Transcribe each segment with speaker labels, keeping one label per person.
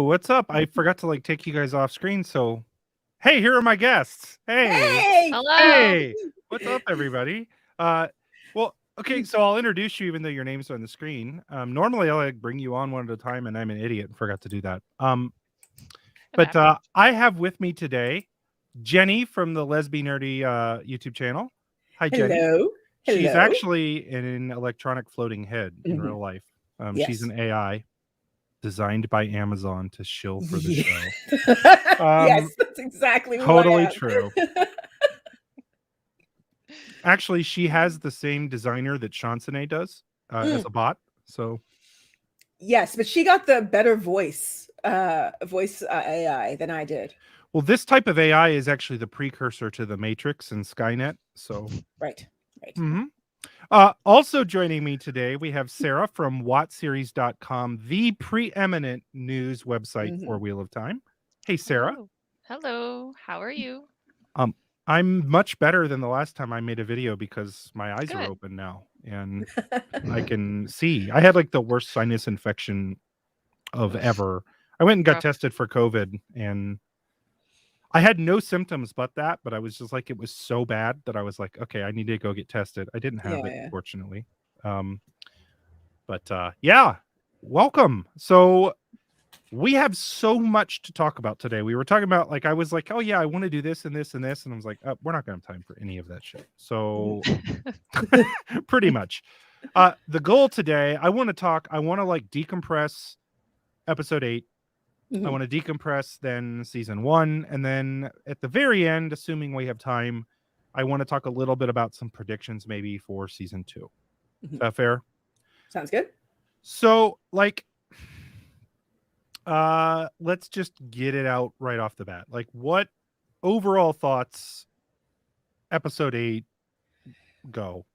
Speaker 1: what's up? I forgot to take you guys off screen, so hey, here are my guests. Hey.
Speaker 2: Hey!
Speaker 3: Hello.
Speaker 1: Hey. What's up, everybody? Well, okay, so I'll introduce you even though your name's on the screen. Normally I'll bring you on one at a time, and I'm an idiot and forgot to do that. But I have with me today Jenny from the Lesbian Nerdy YouTube channel. Hi, Jenny.
Speaker 2: Hello.
Speaker 1: She's actually an electronic floating head in real life. She's
Speaker 2: Yes.
Speaker 1: an AI designed by Amazon to shill for the
Speaker 2: Yeah.
Speaker 1: show.
Speaker 2: Yes, that's exactly who I
Speaker 1: Totally
Speaker 2: am.
Speaker 1: true. Actually, she has the same designer that Chansone does as a bot. So
Speaker 2: Yes, but she got the better voice AI than I did.
Speaker 1: well, this type of AI is actually the precursor to the Matrix and Skynet. So
Speaker 2: Right.
Speaker 1: Also joining me today, we have Sara from WotSeries.com, the preeminent news website for Wheel of Time. Hey, Sara.
Speaker 3: Hello. How are you?
Speaker 1: I'm much better than the last time I made a video because my eyes are
Speaker 3: Good.
Speaker 1: open now and I can see. I had the worst sinus infection of ever. I went and got tested for COVID and I had no symptoms but that, but I was just it was so bad that I was like, okay, I need to go get tested. I didn't have it, fortunately. Yeah, welcome. So we have so much to talk about today. We were talking about I was like, oh yeah, I want to do this and this and this, and I was like, oh, we're not gonna have time for any of that shit. So pretty much. The goal today, I want to decompress episode 8. I want to decompress then season 1, and then at the very end, assuming we have time, I want to talk a little bit about some predictions maybe for season 2. Is that fair?
Speaker 2: Sounds good.
Speaker 1: So let's just get it out right off the bat. What overall thoughts episode 8 go?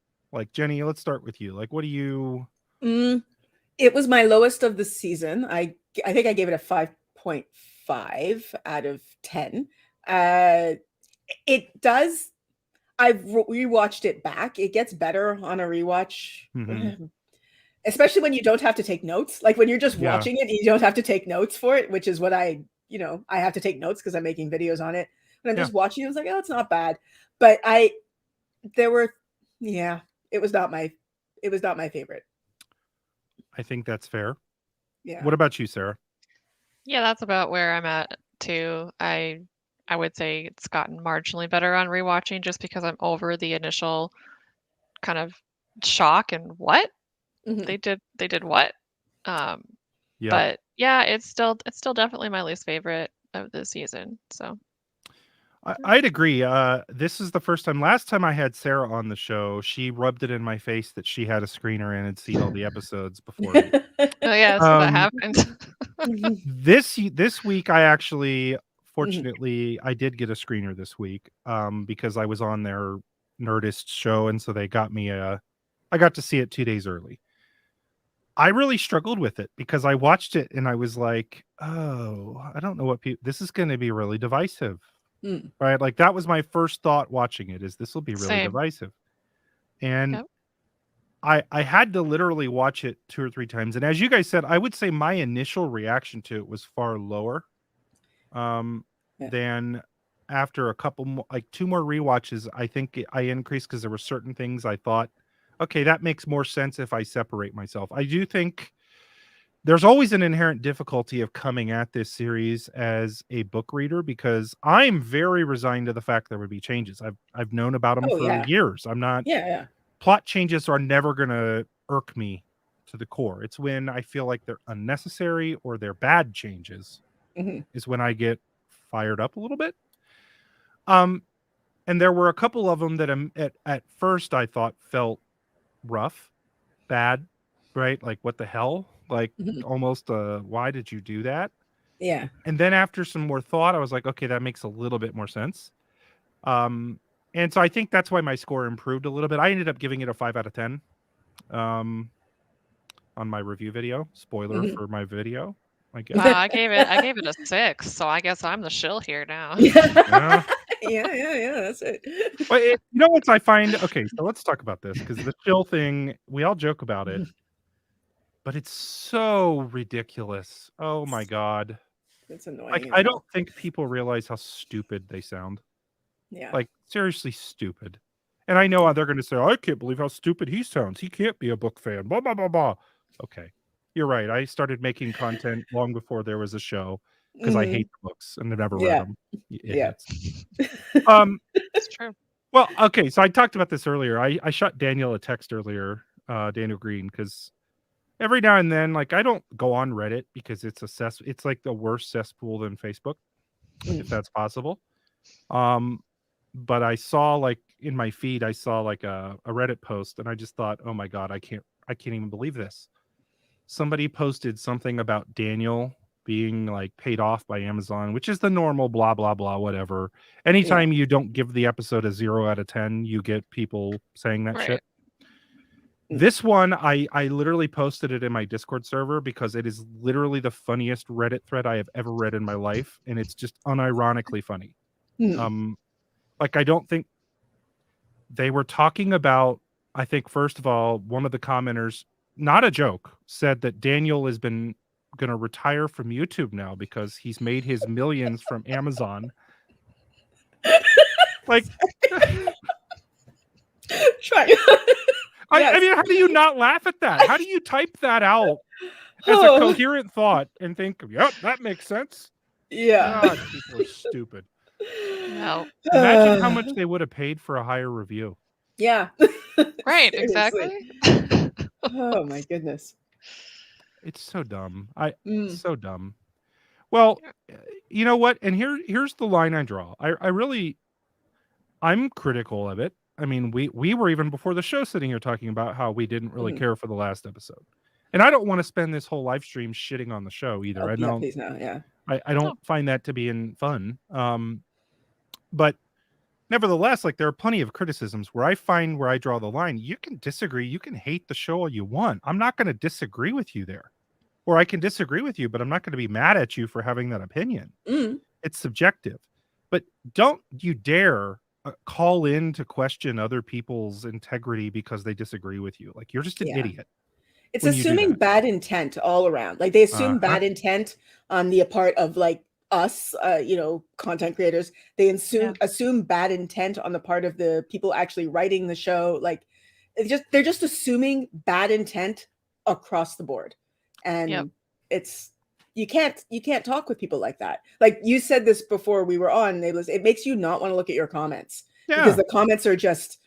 Speaker 1: Jenny, let's start with you. What do you
Speaker 2: It was my lowest of the season. I think I gave it a 5.5 out of 10. It does. I've rewatched it back. It gets better on a rewatch. Especially when you don't have to take notes. When you're just watching it, you don't have to take notes for it, which is what I have to take notes because I'm making videos on it. When I'm just watching it, I was like, oh, it's not bad. But it was not my favorite.
Speaker 1: I think that's fair.
Speaker 2: Yeah.
Speaker 1: What about you, Sara?
Speaker 3: Yeah, that's about where I'm at too. I would say it's gotten marginally better on rewatching just because I'm over the initial kind of shock and what they did what. But yeah, it's still definitely my least favorite of the season. So
Speaker 1: I'd agree. This is the first time. Last time I had Sara on the show, she rubbed it in my face that she had a screener and had seen all the episodes before me.
Speaker 3: Oh yeah, so that happened.
Speaker 1: This week, I actually, fortunately, I did get a screener this week because I was on their Nerdist show, and so they got me I got to see it 2 days early. I really struggled with it because I watched it and I was like, oh, I don't know what this is going to be really divisive. Right? That was my first thought watching it, is this will be really divisive. And I had to literally watch it 2 or 3 times. And as you guys said, I would say my initial reaction to it was far lower than after a couple more, 2 more rewatches. I think I increased because there were certain things I thought, okay, that makes more sense if I separate myself. I do think there's always an inherent difficulty of coming at this series as a book reader because I'm very resigned to the fact there would be changes. I've known about them for years. I'm not. Plot changes are never going to irk me to the core. It's when I feel like they're unnecessary or they're bad changes is when I get fired up a little bit. And there were a couple of them that at first I thought felt rough, bad, right? What the hell? Almost why did you do that?
Speaker 2: Yeah.
Speaker 1: And then after some more thought, I was like, okay, that makes a little bit more sense. And so I think that's why my score improved a little bit. I ended up giving it a 5 out of 10 on my review video. Spoiler for my video, I guess.
Speaker 3: I gave it a 6, so I guess I'm the shill here now.
Speaker 2: Yeah, that's it.
Speaker 1: But you know what I find? Okay, so let's talk about this because the shill thing, we all joke about it, but it's so ridiculous. Oh my God.
Speaker 2: It's annoying.
Speaker 1: Like, I don't think people realize how stupid they sound.
Speaker 2: Yeah.
Speaker 1: Like, seriously stupid. And I know they're going to say, I can't believe how stupid he sounds. He can't be a book fan. Blah, blah, blah, blah. Okay. You're right. I started making content long before there was a show because I hate the books and I never read them. You idiots.
Speaker 3: It's true.
Speaker 1: Well, okay. So I talked about this earlier. I shot Daniel a text earlier, Daniel Green, because every now and then, like, I don't go on Reddit because it's it's like the worse cesspool than Facebook, if that's possible. But I saw, like, in my feed, I saw like a Reddit post, and I just thought, oh my god, I can't even believe this. Somebody posted something about Daniel being like paid off by Amazon, which is the normal blah blah blah whatever. Anytime you don't give the episode a 0 out of 10, you get people saying that shit. This one, I literally posted it in my Discord server because it is literally the funniest Reddit thread I have ever read in my life, and it's just unironically funny. Like, I don't think they were talking about, I think, first of all, one of the commenters, not a joke, said that Daniel has been going to retire from YouTube now because he's made his millions from Amazon. Like, I mean, how do you not laugh at that? How do you type that out as a coherent thought and think, yep, that makes sense?
Speaker 2: Yeah.
Speaker 1: God, people are stupid.
Speaker 3: No.
Speaker 1: Imagine how much they would have paid for a higher review.
Speaker 2: Yeah.
Speaker 3: Right, exactly.
Speaker 2: Oh my goodness.
Speaker 1: It's so dumb. So dumb. Well, you know what? And here's the line I draw. I'm critical of it. I mean, we were even before the show sitting here talking about how we didn't really care for the last episode. And I don't want to spend this whole live stream shitting on the show either. I know.
Speaker 2: Please no, yeah.
Speaker 1: I don't find that to be fun. But nevertheless, like, there are plenty of criticisms where I find where I draw the line. You can disagree, you can hate the show all you want. I'm not going to disagree with you there. Or I can disagree with you, but I'm not going to be mad at you for having that opinion. It's subjective. But don't you dare call in to question other people's integrity because they disagree with you. Like, you're just an idiot.
Speaker 2: It's assuming bad intent all around. Like, they assume bad intent on the part of, like, us, content creators. They assume bad intent on the part of the people actually writing the show. Like, they're just assuming bad intent across the board. And it's you can't talk with people like that. Like, you said this before we were on, Nae'Blis, it makes you not want to look at your comments because the comments are just,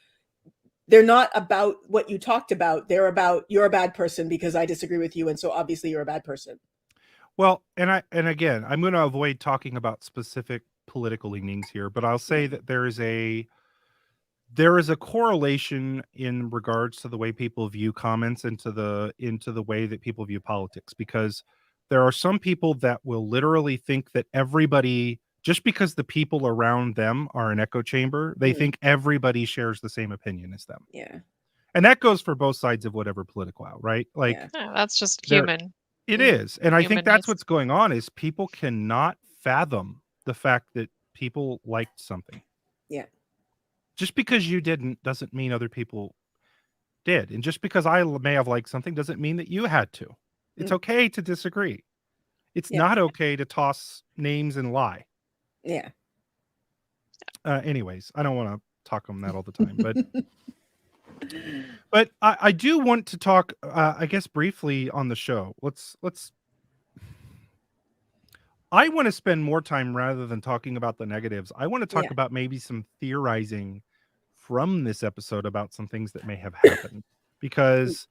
Speaker 2: they're not about what you talked about. They're about, you're a bad person because I disagree with you, and so obviously you're a bad person.
Speaker 1: Well, and again, I'm going to avoid talking about specific political leanings here, but I'll say that there is a correlation in regards to the way people view comments into the way that people view politics, because there are some people that will literally think that everybody, just because the people around them are an echo chamber, they think everybody shares the same opinion as them.
Speaker 2: Yeah.
Speaker 1: And that goes for both sides of whatever political aisle, right? Like,
Speaker 3: that's just human.
Speaker 1: It is. And I think that's what's going on is people cannot fathom the fact that people liked something.
Speaker 2: Yeah.
Speaker 1: Just because you didn't doesn't mean other people did. And just because I may have liked something doesn't mean that you had to. It's okay to disagree. It's not okay to toss names and lie.
Speaker 2: Yeah.
Speaker 1: Anyways, I don't want to talk on that all the time, but I do want to talk, I guess, briefly on the show. I want to spend more time rather than talking about the negatives. I want to talk about maybe some theorizing from this episode about some things that may have happened, because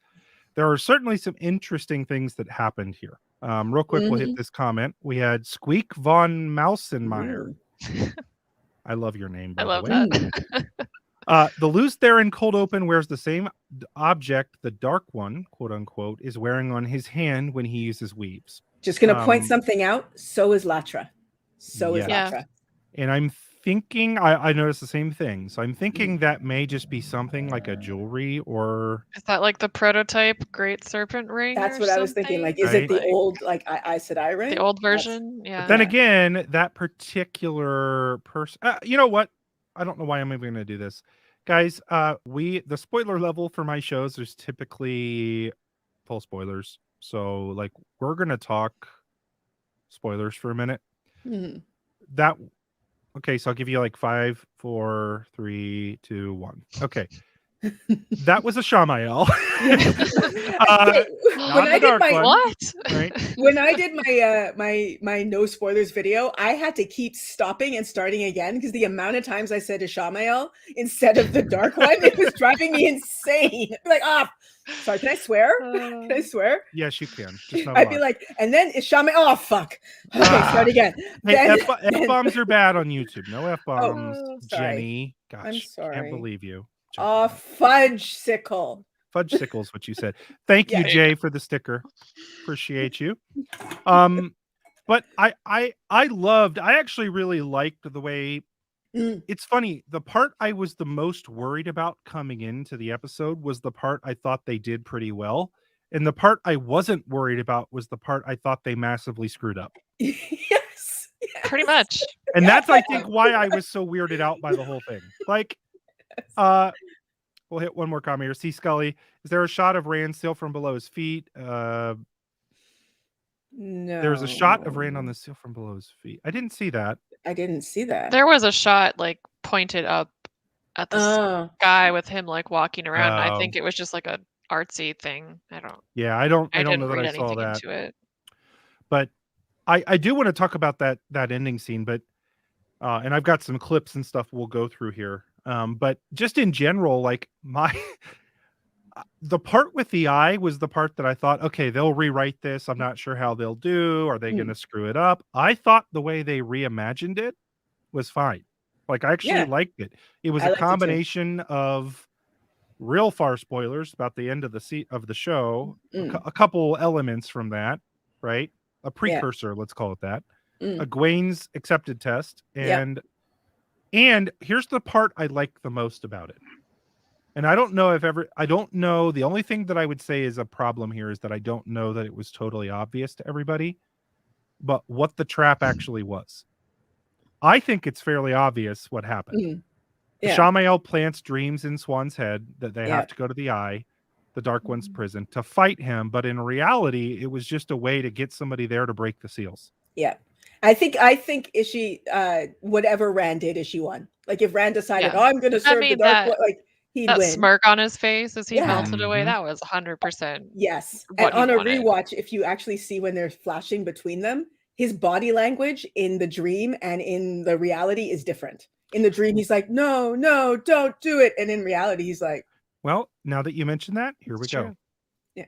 Speaker 1: there are certainly some interesting things that happened here. Real quick, we'll hit this comment. We had Squeak von Mausenmeyer. I love your name, by the way.
Speaker 3: That.
Speaker 1: The loose there in cold open wears the same object the dark one, quote unquote, is wearing on his hand when he uses weaves.
Speaker 2: Just going to point something out. So is Latra. So is Latra.
Speaker 1: And I'm thinking, I noticed the same thing. So I'm thinking that may just be something like a jewelry, or...
Speaker 3: Is that like the prototype Great Serpent ring?
Speaker 2: That's what I was thinking. Like, is it the old, like, Aes Sedai ring?
Speaker 3: The old version? Yeah.
Speaker 1: But then again, that particular person... you know what? I don't know why I'm even going to do this. Guys, the spoiler level for my shows is typically full spoilers. So, like, we're going to talk spoilers for a minute.
Speaker 2: Mm-hmm.
Speaker 1: That okay, so I'll give you like 5, 4, 3, 2, 1. Okay. That was a Shamael. Not the dark one.
Speaker 3: What?
Speaker 1: Right?
Speaker 2: When I did my no spoilers video, I had to keep stopping and starting again because the amount of times I said Ishamael instead of the dark one, it was driving me insane. Like, sorry, can I swear? Can I swear?
Speaker 1: Yes, you can. Just not
Speaker 2: I'd be like, and then Ishamael. Oh fuck. Okay, start again.
Speaker 1: Hey, F-bombs are bad on YouTube. No F-bombs,
Speaker 2: sorry.
Speaker 1: Jenny. Gosh,
Speaker 2: I'm sorry.
Speaker 1: Can't believe you.
Speaker 2: Fudge sickle.
Speaker 1: Fudge sickle is what you said. Thank you, Jay, for the sticker. Appreciate you. But I actually really liked the way it's funny. The part I was the most worried about coming into the episode was the part I thought they did pretty well. And the part I wasn't worried about was the part I thought they massively screwed up.
Speaker 2: Yes.
Speaker 3: Pretty much.
Speaker 1: And that's, I think, why I was so weirded out by the whole thing. Like, we'll hit one more comment here. See Scully, is there a shot of Rand still from below his feet?
Speaker 2: No.
Speaker 1: There's a shot of Rand on the seal from below his feet. I didn't see that.
Speaker 2: I didn't see that.
Speaker 3: There was a shot like pointed up at the sky with him like walking around. I think it was just like a artsy thing. I don't know that I saw that. Into it.
Speaker 1: But I do want to talk about that ending scene, but and I've got some clips and stuff we'll go through here. But just in general, like the part with the eye was the part that I thought, okay, they'll rewrite this. I'm not sure how they'll do. Are they going to screw it up? I thought the way they reimagined it was fine. Like, I actually liked it. It was a combination of real far spoilers about the end of the show, a couple elements from that, right? A precursor, let's call it that. A Gwen's accepted test, and here's the part I like the most about it. And I don't know the only thing that I would say is a problem here is that I don't know that it was totally obvious to everybody, but what the trap actually was. I think it's fairly obvious what happened. Shamael plants dreams in Swan's head that they have to go to the Eye, the Dark One's prison, to fight him, but in reality, it was just a way to get somebody there to break the seals.
Speaker 2: Yeah. I think Ishii, whatever Rand did, Ishii won. Like, if Rand decided, I'm going to serve the Dark One, like, he'd win.
Speaker 3: Smirk on his face as he melted away, that was 100%.
Speaker 2: Yes. And on a rewatch, if you actually see when they're flashing between them, his body language in the dream and in the reality is different. In the dream, he's like, no, don't do it. And in reality, he's like,
Speaker 1: well, now that you mention that, here we go.
Speaker 2: Yeah.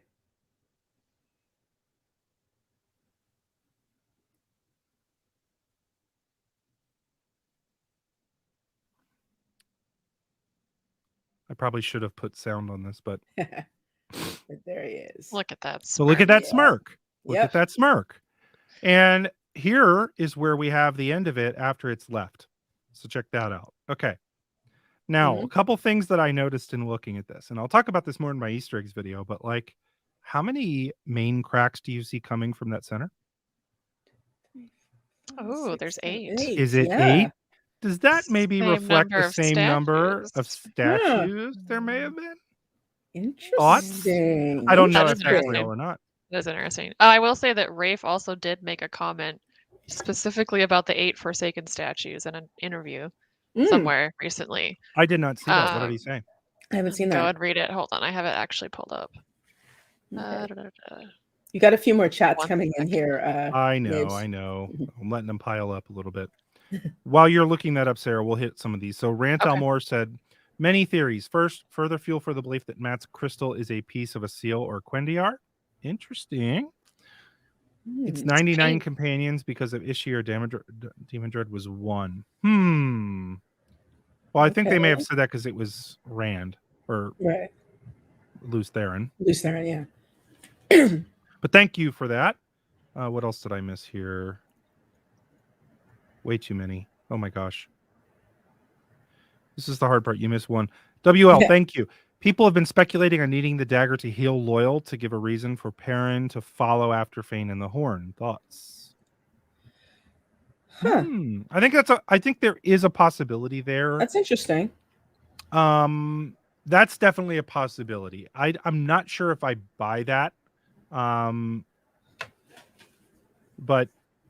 Speaker 1: I probably should have put sound on this, but
Speaker 2: but there he is.
Speaker 3: Look at that smirk.
Speaker 1: So look at that smirk. Look at that smirk. And here is where we have the end of it after it's left. So check that out. Okay. Now, a couple things that I noticed in looking at this, and I'll talk about this more in my Easter eggs video, but like, how many main cracks do you see coming from that center?
Speaker 3: Oh, there's 8.
Speaker 1: Is it 8? Does that maybe reflect the same number of statues there may have been?
Speaker 2: Interesting.
Speaker 1: Thoughts? I don't know if that's real or not.
Speaker 3: That's interesting. I will say that Rafe also did make a comment specifically about the 8 Forsaken statues in an interview somewhere recently.
Speaker 1: I did not see that. What did he say?
Speaker 2: I haven't seen that.
Speaker 3: Go and read it. Hold on. I have it actually pulled up.
Speaker 2: Okay. You got a few more chats coming in here.
Speaker 1: I know. I'm letting them pile up a little bit. While you're looking that up, Sarah, we'll hit some of these. So Rant Moore said, many theories. First, further fuel for the belief that Matt's crystal is a piece of a seal or Quendiar. Interesting. It's 99 companions because of Ishii or Demon Dread was 1. Well, I think they may have said that because it was Rand or Luce Theron.
Speaker 2: Luce Theron, yeah.
Speaker 1: But thank you for that. What else did I miss here? Way too many. Oh my gosh. This is the hard part. You missed one. WL, thank you. People have been speculating on needing the dagger to heal Loyal to give a reason for Perrin to follow after Fane and the Horn. Thoughts? I think there is a possibility there.
Speaker 2: That's interesting.
Speaker 1: That's definitely a possibility. I'm not sure if I buy that. But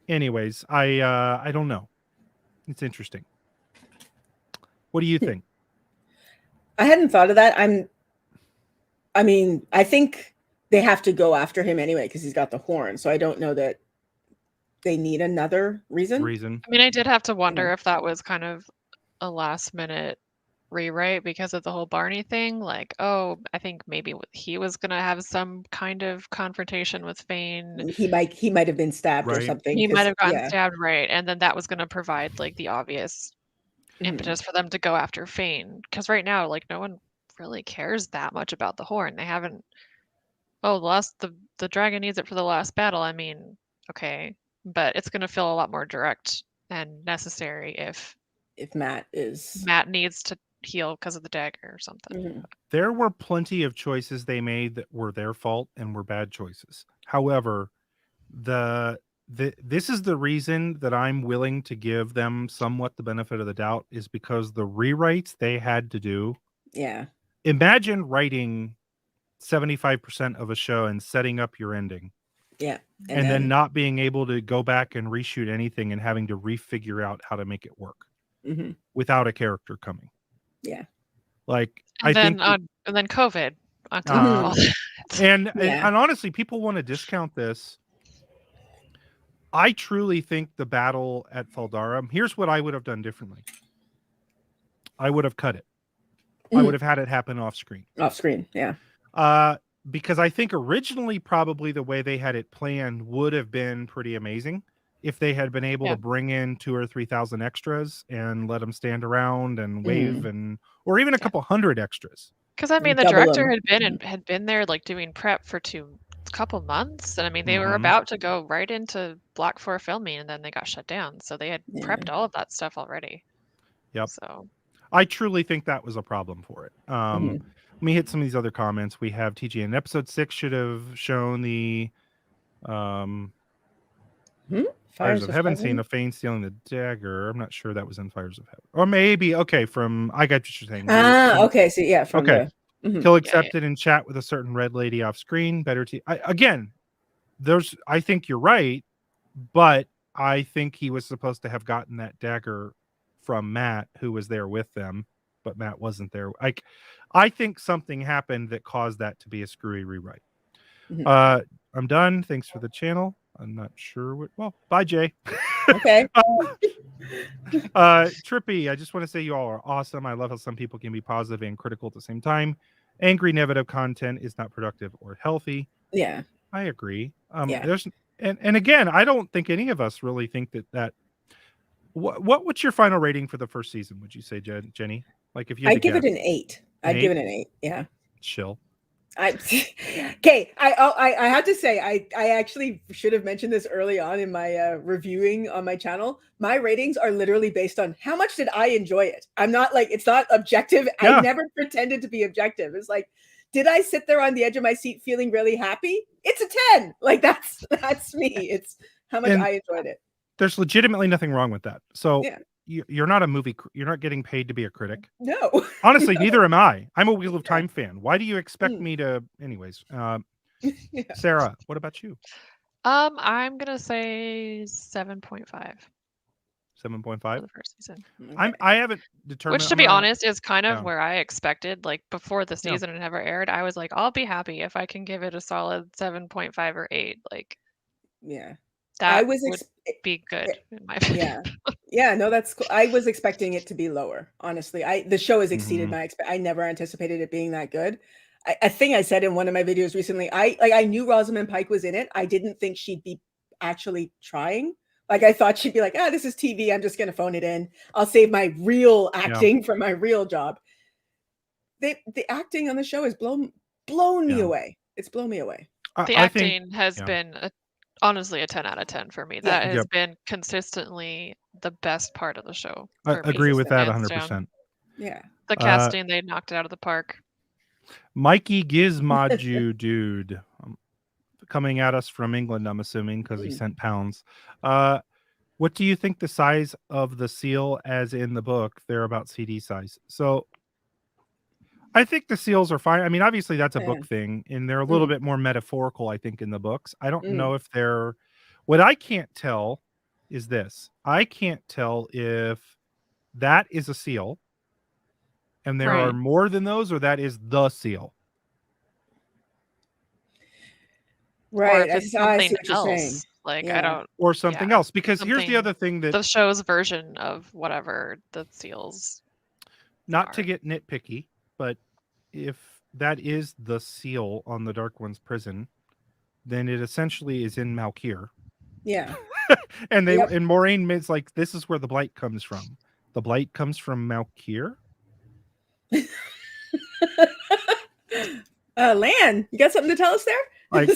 Speaker 1: anyways, I don't know. It's interesting. What do you think?
Speaker 2: I hadn't thought of that. I mean, I think they have to go after him anyway because he's got the horn. So I don't know that they need another reason.
Speaker 3: I mean, I did have to wonder if that was kind of a last minute rewrite because of the whole Barney thing. Like, oh, I think maybe he was gonna have some kind of confrontation with Fane.
Speaker 2: He might have been stabbed or something.
Speaker 3: He might have gotten stabbed, right? And then that was gonna provide like the obvious impetus for them to go after Fane. Because right now, like, no one really cares that much about the horn. They haven't. Oh, the dragon needs it for the last battle. I mean, okay, but it's gonna feel a lot more direct and necessary if
Speaker 2: Matt
Speaker 3: needs to heal because of the dagger or something.
Speaker 1: There were plenty of choices they made that were their fault and were bad choices. However, this is the reason that I'm willing to give them somewhat the benefit of the doubt is because the rewrites they had to do.
Speaker 2: Yeah.
Speaker 1: Imagine writing 75% of a show and setting up your ending.
Speaker 2: Yeah.
Speaker 1: And then not being able to go back and reshoot anything and having to refigure out how to make it work without a character coming.
Speaker 2: Yeah.
Speaker 1: Like,
Speaker 3: and then COVID on top of all that.
Speaker 1: And honestly, people want to discount this. I truly think the battle at Faldarum, here's what I would have done differently. I would have cut it. I would have had it happen off screen.
Speaker 2: Off screen, yeah.
Speaker 1: Because I think originally probably the way they had it planned would have been pretty amazing if they had been able to bring in 2,000 or 3,000 extras and let them stand around and wave or even a couple hundred extras.
Speaker 3: Because I mean, the director had been there like doing prep for couple months, and I mean they were about to go right into Block 4 filming, and then they got shut down. So they had prepped all of that stuff already.
Speaker 1: Yep.
Speaker 3: So
Speaker 1: I truly think that was a problem for it. Let me hit some of these other comments. We have TGN. Episode 6 should have shown the Fires of Heaven scene of Fane stealing the dagger. I'm not sure that was in Fires of Heaven. Or maybe, okay, I got what you're saying.
Speaker 2: Okay, so yeah, from
Speaker 1: Kill accepted and chat with a certain red lady off screen. Better to again, I think you're right, but I think he was supposed to have gotten that dagger from Matt, who was there with them, but Matt wasn't there. I think something happened that caused that to be a screwy rewrite. I'm done. Thanks for the channel. I'm not sure what. Well, bye, Jay.
Speaker 2: Okay.
Speaker 1: Trippy, I just want to say you all are awesome. I love how some people can be positive and critical at the same time. Angry negative content is not productive or healthy.
Speaker 2: Yeah,
Speaker 1: I agree. There's and again, I don't think any of us really think that. What's your final rating for the first season? Would you say, Jenny? Like if you,
Speaker 2: I'd give it an 8. I'd give it an 8. Yeah.
Speaker 1: Chill.
Speaker 2: Okay. I had to say I actually should have mentioned this early on in my reviewing on my channel. My ratings are literally based on how much did I enjoy it. I'm not like it's not objective. I never pretended to be objective. It's like, did I sit there on the edge of my seat feeling really happy? It's a 10. Like that's me. It's how much I enjoyed it.
Speaker 1: There's legitimately nothing wrong with that. So you're not a movie. You're not getting paid to be a critic.
Speaker 2: No.
Speaker 1: Honestly, neither am I. I'm a Wheel of Time fan. Why do you expect me to? Anyways, Sarah, what about you?
Speaker 3: I'm gonna say 7.5.
Speaker 1: 7.5
Speaker 3: for the first season.
Speaker 1: I haven't determined.
Speaker 3: Which, to be honest, is kind of where I expected. Like before the season had ever aired, I was like, I'll be happy if I can give it a solid 7.5 or 8. Like, that would be good in my opinion.
Speaker 2: No, that's cool. I was expecting it to be lower. Honestly, the show has exceeded my I never anticipated it being that good. I think I said in one of my videos recently, I knew Rosamund Pike was in it. I didn't think she'd be actually trying. Like I thought she'd be like, this is TV. I'm just gonna phone it in. I'll save my real acting for my real job. The acting on the show has blown me away. It's blown me away.
Speaker 3: The acting has been honestly a 10 out of 10 for me. That has been consistently the best part of the show.
Speaker 1: I agree with that 100%.
Speaker 2: Yeah.
Speaker 3: The casting, they knocked it out of the park.
Speaker 1: Mikey Gizmaju, dude, coming at us from England, I'm assuming, because he sent pounds. What do you think the size of the seal as in the book? They're about CD size. So I think the seals are fine. I mean, obviously that's a book thing, and they're a little bit more metaphorical, I think, in the books. I don't know if they're what I can't tell is this. I can't tell if that is a seal and there are
Speaker 3: Right.
Speaker 1: more than those, or that is the seal.
Speaker 3: Or
Speaker 2: Right.
Speaker 3: if it's
Speaker 2: I see
Speaker 3: something
Speaker 2: what you're saying.
Speaker 3: else. Like, I
Speaker 2: Yeah.
Speaker 3: don't.
Speaker 1: Or something
Speaker 3: Yeah,
Speaker 1: else. Because here's the
Speaker 3: something.
Speaker 1: other thing that,
Speaker 3: The show's version of whatever the seals
Speaker 1: not to
Speaker 3: are.
Speaker 1: get nitpicky, but if that is the seal on the Dark One's prison, then it essentially is in Malkir.
Speaker 2: Yeah.
Speaker 1: And
Speaker 2: Yep.
Speaker 1: and Moiraine is like, this is where the blight comes from. The blight comes from Malkir.
Speaker 2: Lan, you got something to tell us there?
Speaker 1: Like,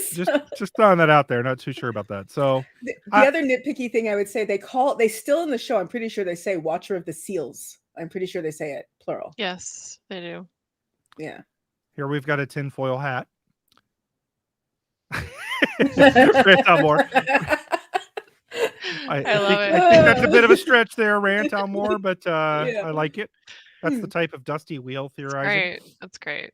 Speaker 1: just throwing that out there. Not too sure about that. So
Speaker 2: the other nitpicky thing I would say, they still in the show, I'm pretty sure they say Watcher of the Seals. I'm pretty sure they say it plural.
Speaker 3: Yes, they do.
Speaker 2: Yeah.
Speaker 1: Here we've got a tinfoil hat. Rant out more. I
Speaker 3: love it.
Speaker 1: I think that's a bit of a stretch there, Rant out more, but
Speaker 2: Yeah.
Speaker 1: I like it. That's the type of dusty wheel theorizing.
Speaker 3: Right. That's great.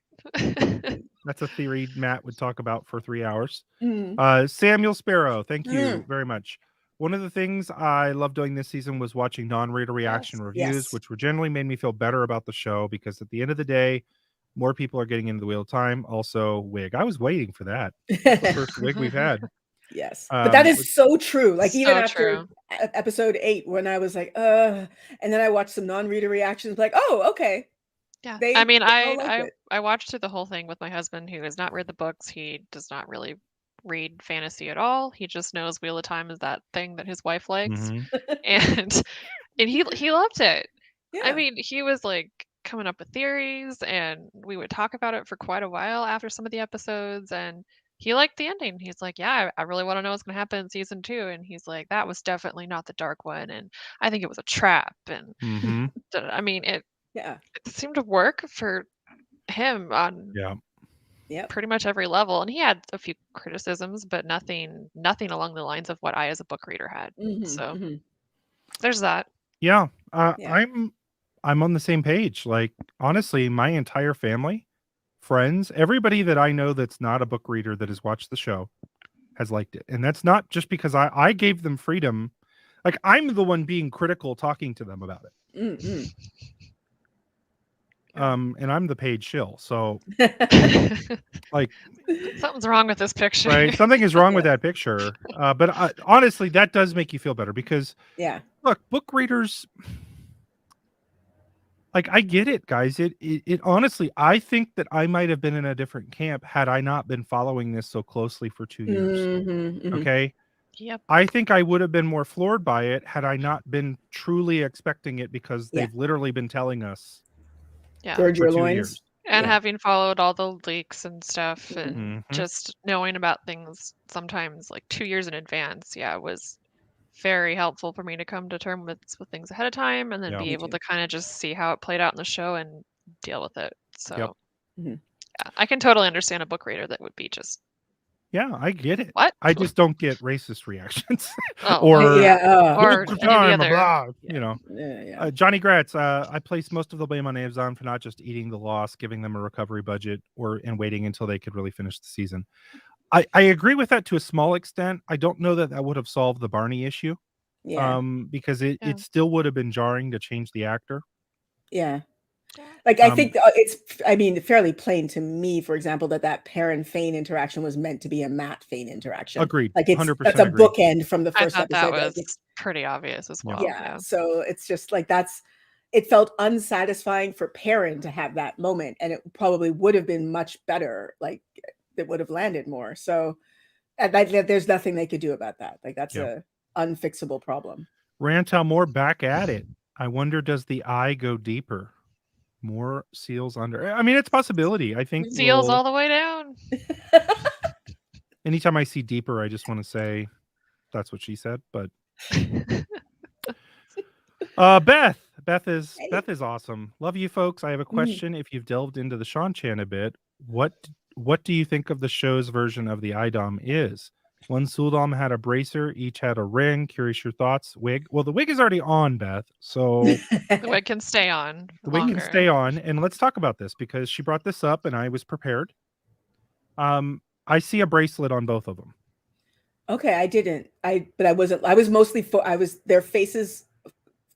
Speaker 1: That's a theory Matt would talk about for 3 hours.
Speaker 2: Mm.
Speaker 1: Samuel Sparrow, thank you very much. One of the things I loved doing this season was watching non-reader reaction reviews, which were generally made me feel better about the show, because at the end of the day, more people are getting into the Wheel of Time. Also, wig. I was waiting for that. That's the first wig we've had.
Speaker 2: Yes. But that is so true. Like, even
Speaker 3: So
Speaker 2: after
Speaker 3: true.
Speaker 2: episode 8, when I was like, and then I watched some non-reader reactions, like, oh, okay.
Speaker 3: Yeah.
Speaker 2: They
Speaker 3: I mean,
Speaker 2: all like it.
Speaker 3: I watched through the whole thing with my husband, who has not read the books. He does not really read fantasy at all. He just knows Wheel of Time is that thing that his wife likes.
Speaker 1: Mhm.
Speaker 3: And he loved it.
Speaker 2: Yeah.
Speaker 3: I mean, he was like coming up with theories, and we would talk about it for quite a while after some of the episodes, and he liked the ending. He's like, yeah, I really want to know what's going to happen in season 2. And he's like, that was definitely not the Dark One, and I think it was a trap. And
Speaker 1: Mhm.
Speaker 3: I mean, it
Speaker 2: Yeah.
Speaker 3: seemed to work for him on
Speaker 2: Yeah.
Speaker 3: pretty much every level. And he had a few criticisms, but nothing along the lines of what I as a book reader had. So there's that.
Speaker 1: Yeah.
Speaker 2: Yeah.
Speaker 1: I'm on the same page. Like, honestly, my entire family, friends, everybody that I know that's not a book reader that has watched the show has liked it. And that's not just because I gave them freedom. Like, I'm the one being critical talking to them about it.
Speaker 2: Mm-hmm.
Speaker 1: And I'm the paid shill. So like,
Speaker 3: something's wrong with this picture.
Speaker 1: Right. Something is wrong with that picture. But honestly, that does make you feel better, because look, book readers, like, I get it, guys. It honestly, I think that I might have been in a different camp had I not been following this so closely for 2 years. Okay.
Speaker 3: Yep.
Speaker 1: I think I would have been more floored by it had I not been truly expecting it, because they've literally been telling us
Speaker 2: Gird
Speaker 1: for
Speaker 2: your
Speaker 1: 2
Speaker 2: loins.
Speaker 1: years.
Speaker 3: And having followed all the leaks and stuff, and
Speaker 1: Mhm.
Speaker 3: just knowing about things sometimes like 2 years in advance, it was very helpful for me to come to terms with things ahead of time, and then be able to kind of just see how it played out in the show and deal with it. So yeah, I can totally understand a book reader that would be just,
Speaker 1: yeah, I get it.
Speaker 3: what?
Speaker 1: I just don't get racist reactions.
Speaker 3: or
Speaker 1: or
Speaker 3: any
Speaker 1: time,
Speaker 3: other.
Speaker 1: blah, you know. Johnny Gratz, I place most of the blame on Amazon for not just eating the loss, giving them a recovery budget, and waiting until they could really finish the season. I agree with that to a small extent. I don't know that would have solved the Barney issue. Because it still would have been jarring to change the actor.
Speaker 2: Yeah. Like, I think it's, I mean, fairly plain to me, for example, that Perrin Fane interaction was meant to be a Matt Fane interaction.
Speaker 1: Agreed.
Speaker 2: Like,
Speaker 1: 100%
Speaker 2: that's a
Speaker 1: agreed.
Speaker 2: bookend from the first
Speaker 3: I thought
Speaker 2: episode.
Speaker 3: that was pretty obvious as well.
Speaker 2: Yeah. So it's just like, it felt unsatisfying for Perrin to have that moment, and it probably would have been much better. Like, it would have landed more. So there's nothing they could do about that. Like, that's a unfixable problem.
Speaker 1: Rantel Moore back at it. I wonder, does the eye go deeper? More seals under. I mean, it's a possibility. I think
Speaker 3: seals all the way down.
Speaker 1: Anytime I see deeper, I just want to say that's what she said. But Beth is awesome. Love you folks. I have a question. If you've delved into the Sean Chan a bit, what do you think of the show's version of the IDOM is? One Suldom had a bracer, each had a ring. Curious your thoughts. Wig. Well, the wig is already on, Beth. So
Speaker 3: the wig can stay on.
Speaker 1: The wig can stay on. And let's talk about this, because she brought this up and I was prepared. I see a bracelet on both of them.
Speaker 2: Okay, I didn't. But I wasn't. I was mostly. Their faces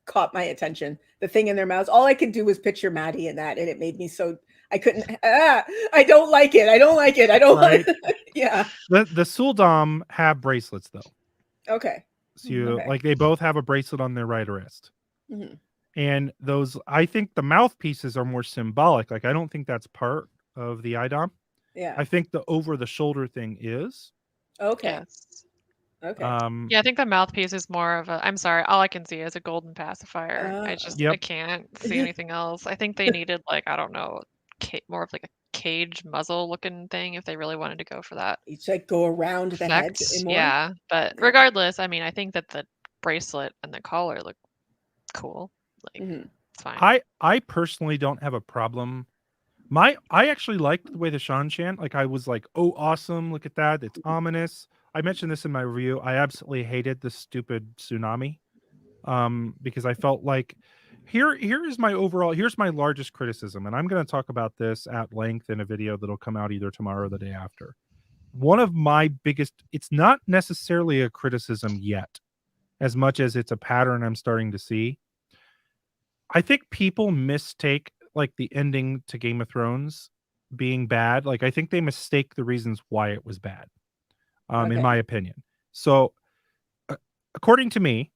Speaker 2: caught my attention. The thing in their mouths. All I could do was picture Maddie in that, and it made me so. I couldn't. I don't like it. I don't like it. I don't
Speaker 1: Right.
Speaker 2: like. Yeah.
Speaker 1: The Suldam have bracelets though.
Speaker 2: Okay.
Speaker 1: So you
Speaker 2: Okay.
Speaker 1: like they both have a bracelet on their right wrist.
Speaker 2: Mm-hmm.
Speaker 1: And those, I think the mouthpieces are more symbolic. Like I don't think that's part of the IDOM.
Speaker 2: Yeah.
Speaker 1: I think the over the shoulder thing is.
Speaker 2: Okay.
Speaker 3: Yes.
Speaker 2: Okay.
Speaker 3: Yeah, I think the mouthpiece is more of a. I'm sorry, all I can see is a golden pacifier. I
Speaker 1: Yep.
Speaker 3: can't see anything else. I think they needed like I don't know, more of like a cage muzzle looking thing if they really wanted to go for that
Speaker 2: It's like go around the head
Speaker 3: effect.
Speaker 2: more.
Speaker 3: Yeah, but regardless, I mean, I think that the bracelet and the collar look cool. Like it's fine.
Speaker 1: I personally don't have a problem. I actually liked the way the Shan-Chan, like I was like, oh awesome, look at that. It's ominous. I mentioned this in my review. I absolutely hated the stupid tsunami. Because I felt like here's my largest criticism, and I'm going to talk about this at length in a video that'll come out either tomorrow or the day after. One of my biggest, it's not necessarily a criticism yet, as much as it's a pattern I'm starting to see. I think people mistake like the ending to Game of Thrones being bad. Like I think they mistake the reasons why it was bad. In my opinion. So according to me,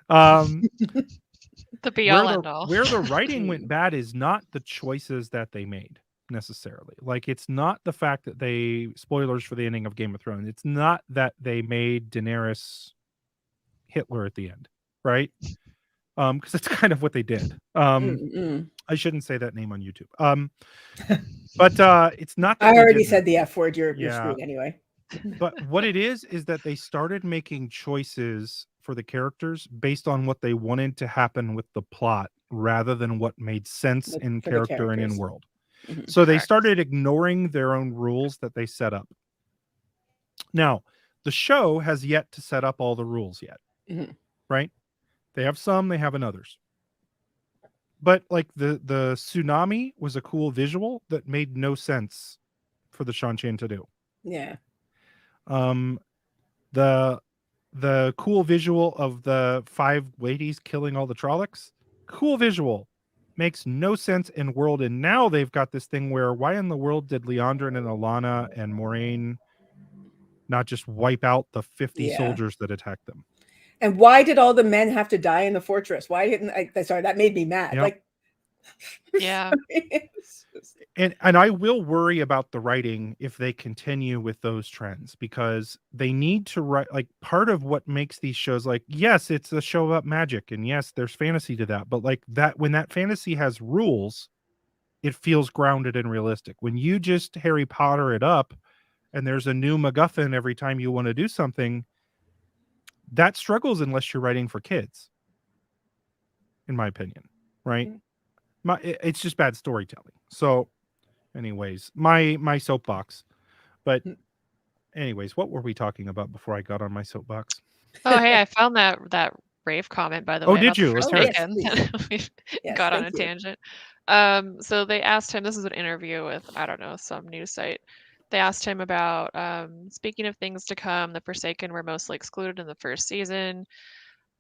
Speaker 3: the be all end all.
Speaker 1: Where the writing went bad is not the choices that they made necessarily. Like it's not the fact that they, spoilers for the ending of Game of Thrones, it's not that they made Daenerys Hitler at the end, right? Because that's kind of what they did. I shouldn't say that name on YouTube. But it's not that
Speaker 2: I already said the F word. You're screwed anyway.
Speaker 1: But what it is that they started making choices for the characters based on what they wanted to happen with the plot rather than what made sense in character and in world. So they started ignoring their own rules that they set up. Now, the show has yet to set up all the rules yet, right? They have some, they have others. But like the tsunami was a cool visual that made no sense for the Shan-Chan to do.
Speaker 2: Yeah.
Speaker 1: The cool visual of the 5 ladies killing all the Trollocs, cool visual, makes no sense in world. And now they've got this thing where why in the world did Leandrin and Alana and Moiraine not just wipe out the 50 soldiers that attacked them?
Speaker 2: And why did all the men have to die in the fortress? Why didn't I? Sorry, that made me mad. Yep. Like,
Speaker 3: yeah.
Speaker 1: And I will worry about the writing if they continue with those trends, because they need to write, like, part of what makes these shows, like, yes, it's a show about magic and yes, there's fantasy to that, but like that, when that fantasy has rules, it feels grounded and realistic. When you just Harry Potter it up and there's a new MacGuffin every time you want to do something, that struggles unless you're writing for kids, in my opinion, right? It's just bad storytelling. So anyways, my soapbox. But anyways, what were we talking about before I got on my soapbox?
Speaker 3: Oh, hey, I found that rave comment, by the way.
Speaker 1: Oh, did you?
Speaker 3: We got on a tangent. So they asked him, this is an interview with, I don't know, some news site. They asked him about, speaking of things to come, the Forsaken were mostly excluded in the first season,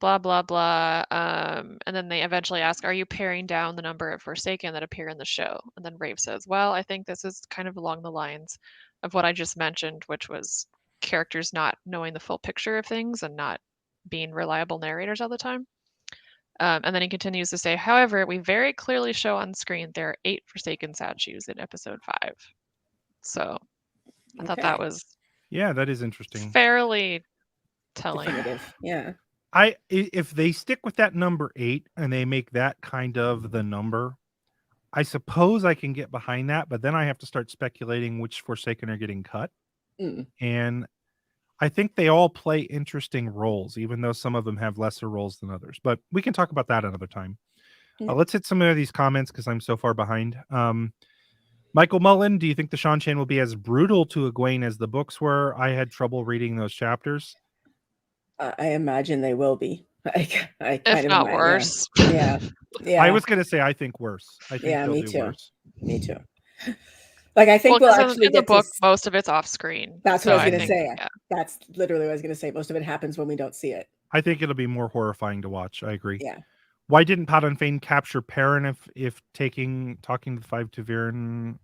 Speaker 3: blah, blah, blah. And then they eventually ask, are you paring down the number of Forsaken that appear in the show? And then Rave says, well, I think this is kind of along the lines of what I just mentioned, which was characters not knowing the full picture of things and not being reliable narrators all the time. And then he continues to say, however, we very clearly show on screen there are 8 Forsaken statues in episode 5. So I thought that was
Speaker 1: that is interesting.
Speaker 3: Fairly telling.
Speaker 2: Definitive. Yeah.
Speaker 1: If they stick with that number 8 and they make that kind of the number, I suppose I can get behind that, but then I have to start speculating which Forsaken are getting cut. And I think they all play interesting roles, even though some of them have lesser roles than others. But we can talk about that another time. Let's hit some of these comments because I'm so far behind. Michael Mullen, do you think the Shan-Chan will be as brutal to Egwene as the books were? I had trouble reading those chapters.
Speaker 2: I imagine they will be. I kind
Speaker 3: if
Speaker 2: of
Speaker 3: not worse.
Speaker 2: Yeah.
Speaker 1: I was going to say I think worse. I think they'll
Speaker 2: me
Speaker 1: do
Speaker 2: too.
Speaker 1: worse.
Speaker 2: Me too. Like, I think we'll
Speaker 3: 'cause
Speaker 2: actually
Speaker 3: in the
Speaker 2: get
Speaker 3: book,
Speaker 2: to
Speaker 3: most of it's off screen.
Speaker 2: That's
Speaker 3: So
Speaker 2: what I was
Speaker 3: I
Speaker 2: gonna
Speaker 3: think,
Speaker 2: say.
Speaker 3: yeah.
Speaker 2: That's literally what I was gonna say. Most of it happens when we don't see it.
Speaker 1: I think it'll be more horrifying to watch. I agree.
Speaker 2: Yeah.
Speaker 1: Why didn't Padan Fain capture Perrin if taking the 5 Ta'veren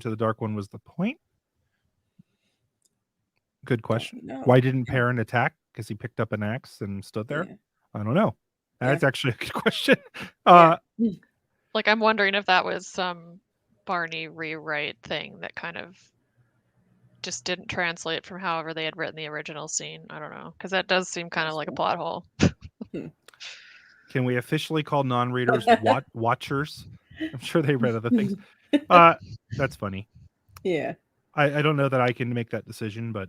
Speaker 1: to the Dark One was the point? Good question. Why didn't Perrin attack? Because he picked up an axe and stood there?
Speaker 2: Yeah.
Speaker 1: I don't know. That's actually a good question.
Speaker 2: Yeah.
Speaker 3: Like, I'm wondering if that was some Barney rewrite thing that kind of just didn't translate from however they had written the original scene. I don't know, because that does seem kind of like a plot hole.
Speaker 1: Can we officially call non-readers watchers? I'm sure they read other things. That's funny.
Speaker 2: Yeah.
Speaker 1: I don't know that I can make that decision, but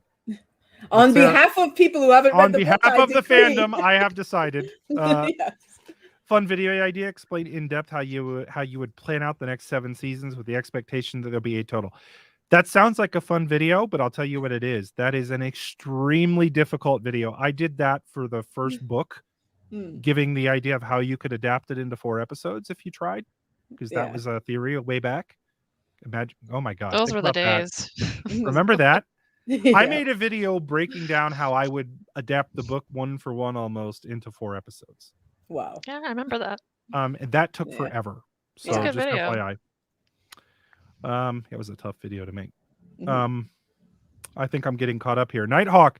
Speaker 2: on behalf of people who haven't read the book,
Speaker 1: on behalf of the fandom, I have decided.
Speaker 2: Yes.
Speaker 1: Fun video idea. Explain in depth how you would plan out the next 7 seasons with the expectation that there'll be 8 total. That sounds like a fun video, but I'll tell you what it is. That is an extremely difficult video. I did that for the first book, giving the idea of how you could adapt it into 4 episodes if you tried, because that was a theory way back. Imagine, oh my God.
Speaker 3: Those were the days.
Speaker 1: Remember that? I made a video breaking down how I would adapt the book 1 for 1 almost into 4 episodes.
Speaker 2: Wow.
Speaker 3: Yeah, I remember that.
Speaker 1: And that took forever. So
Speaker 3: it's a good
Speaker 1: just
Speaker 3: video.
Speaker 1: FYI. It was a tough video to make. I think I'm getting caught up here. Nighthawk,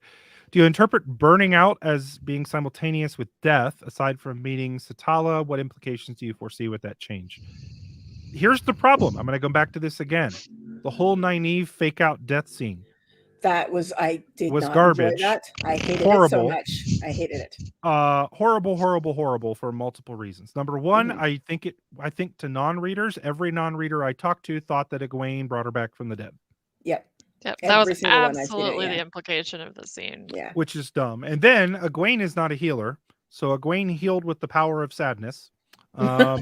Speaker 1: do you interpret burning out as being simultaneous with death? Aside from meeting Satala, what implications do you foresee with that change? Here's the problem. I'm going to go back to this again. The whole Nynaeve fake out death scene.
Speaker 2: That was not
Speaker 1: garbage.
Speaker 2: Enjoy that. I hated
Speaker 1: horrible.
Speaker 2: it so much. I hated it.
Speaker 1: Horrible for multiple reasons. Number one, I think to non-readers, every non-reader I talked to thought that Egwene brought her back from the dead.
Speaker 3: Yep, that was absolutely the implication of the scene.
Speaker 2: Yeah.
Speaker 1: Which is dumb. And then Egwene is not a healer. So Egwene healed with the power of sadness.
Speaker 2: Plus,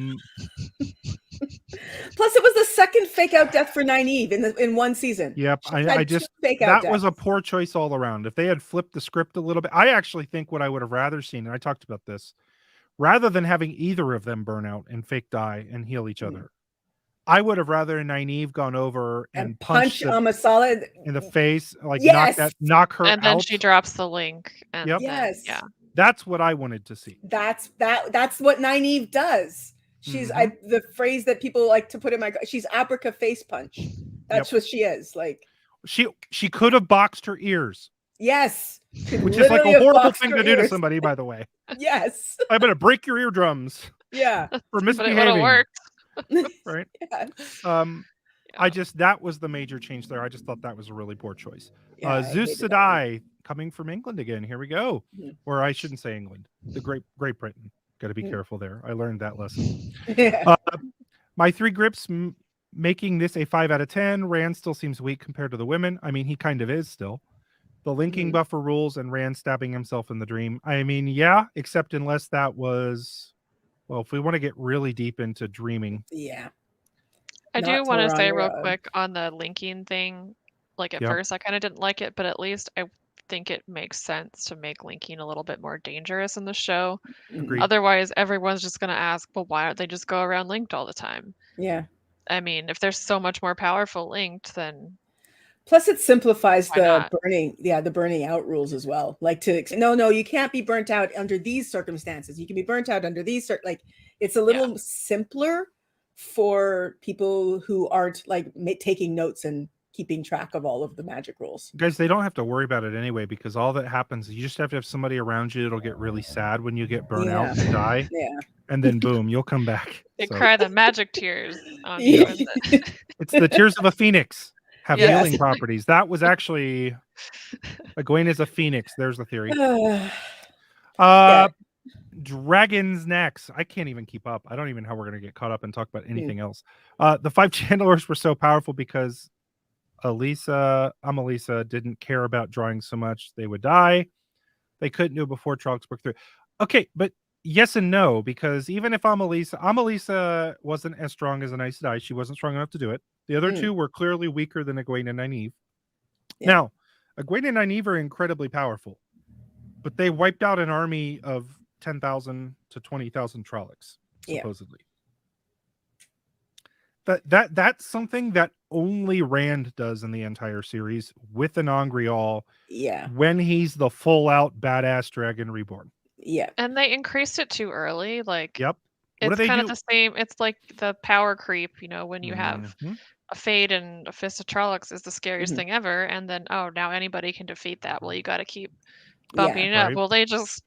Speaker 2: it was the second fake out death for Nynaeve in one season.
Speaker 1: Yep, I just that was a poor choice all around. If they had flipped the script a little bit, I actually think what I would have rather seen, and I talked about this, rather than having either of them burn out and fake die and heal each other, I would have rather Nynaeve gone over and punch
Speaker 2: Amidala
Speaker 1: in the face, like knock her out,
Speaker 3: and then she drops the link. And
Speaker 2: yeah,
Speaker 1: that's what I wanted to see.
Speaker 2: That's what Nynaeve does. She's the phrase that people like to put in she's Abraca face punch. That's what she is. Like
Speaker 1: she could have boxed her ears.
Speaker 2: Yes.
Speaker 1: Which is like a horrible thing to do to somebody, by the way.
Speaker 2: Yes.
Speaker 1: I'm gonna break your eardrums.
Speaker 2: Yeah.
Speaker 1: For misbehaving.
Speaker 3: But it would have worked.
Speaker 1: Right.
Speaker 2: Yes.
Speaker 1: That was the major change there. I just thought that was a really poor choice. Zeus Sedai coming from England again. Here we go. Or I shouldn't say England. The Great Britain. Got to be careful there. I learned that lesson. My 3 grips making this a 5 out of 10. Rand still seems weak compared to the women. I mean, he kind of is still. The linking buffer rules and Rand stabbing himself in the dream. I mean, yeah, except unless that was, well, if we want to get really deep into dreaming.
Speaker 2: Yeah.
Speaker 3: I do want to say real quick on the linking thing. Like at first, I kind of didn't like it, but at least I think it makes sense to make linking a little bit more dangerous in the show.
Speaker 1: Agreed.
Speaker 3: Otherwise, everyone's just going to ask, well, why don't they just go around linked all the time?
Speaker 2: Yeah.
Speaker 3: I mean, if they're so much more powerful linked, then
Speaker 2: plus it simplifies the burning out rules as well. Like no, you can't be burnt out under these circumstances. You can be burnt out under these it's a little simpler for people who aren't like taking notes and keeping track of all of the magic rules.
Speaker 1: Guys, they don't have to worry about it anyway, because all that happens, you just have to have somebody around you that'll get really sad when you get burnt out and die.
Speaker 2: Yeah.
Speaker 1: And then boom, you'll come back.
Speaker 3: They cry the magic tears on you.
Speaker 1: It's the tears of a phoenix. Have healing properties. That was actually Egwene is a phoenix. There's the theory. Dragon's necks. I can't even keep up. I don't even know how we're going to get caught up and talk about anything else. The 5 channelers were so powerful because Amalisa didn't care about drawing so much. They would die. They couldn't do it before Trunks broke through. Okay, but yes and no, because even if Amalisa wasn't as strong as an Aes Sedai, she wasn't strong enough to do it. The other 2 were clearly weaker than Egwene and Nynaeve. Yeah. Now, Egwene and Nynaeve are incredibly powerful, but they wiped out an army of 10,000 to 20,000 Trollocs, supposedly. That's something that only Rand does in the entire series with an Angreal
Speaker 2: Yeah.
Speaker 1: when he's the full out badass dragon reborn.
Speaker 2: Yeah.
Speaker 3: And they increased it too early. Like,
Speaker 1: Yep. What do
Speaker 3: it's
Speaker 1: they
Speaker 3: kind
Speaker 1: do?
Speaker 3: of the same. It's like the power creep, when you have
Speaker 1: Mhm.
Speaker 3: a Fade and a Fist of Trollocs is the scariest
Speaker 2: Mhm.
Speaker 3: thing ever. And then, oh, now anybody can defeat that. Well, you got to keep bumping
Speaker 2: Yeah.
Speaker 3: it up.
Speaker 1: Right.
Speaker 3: Well, they just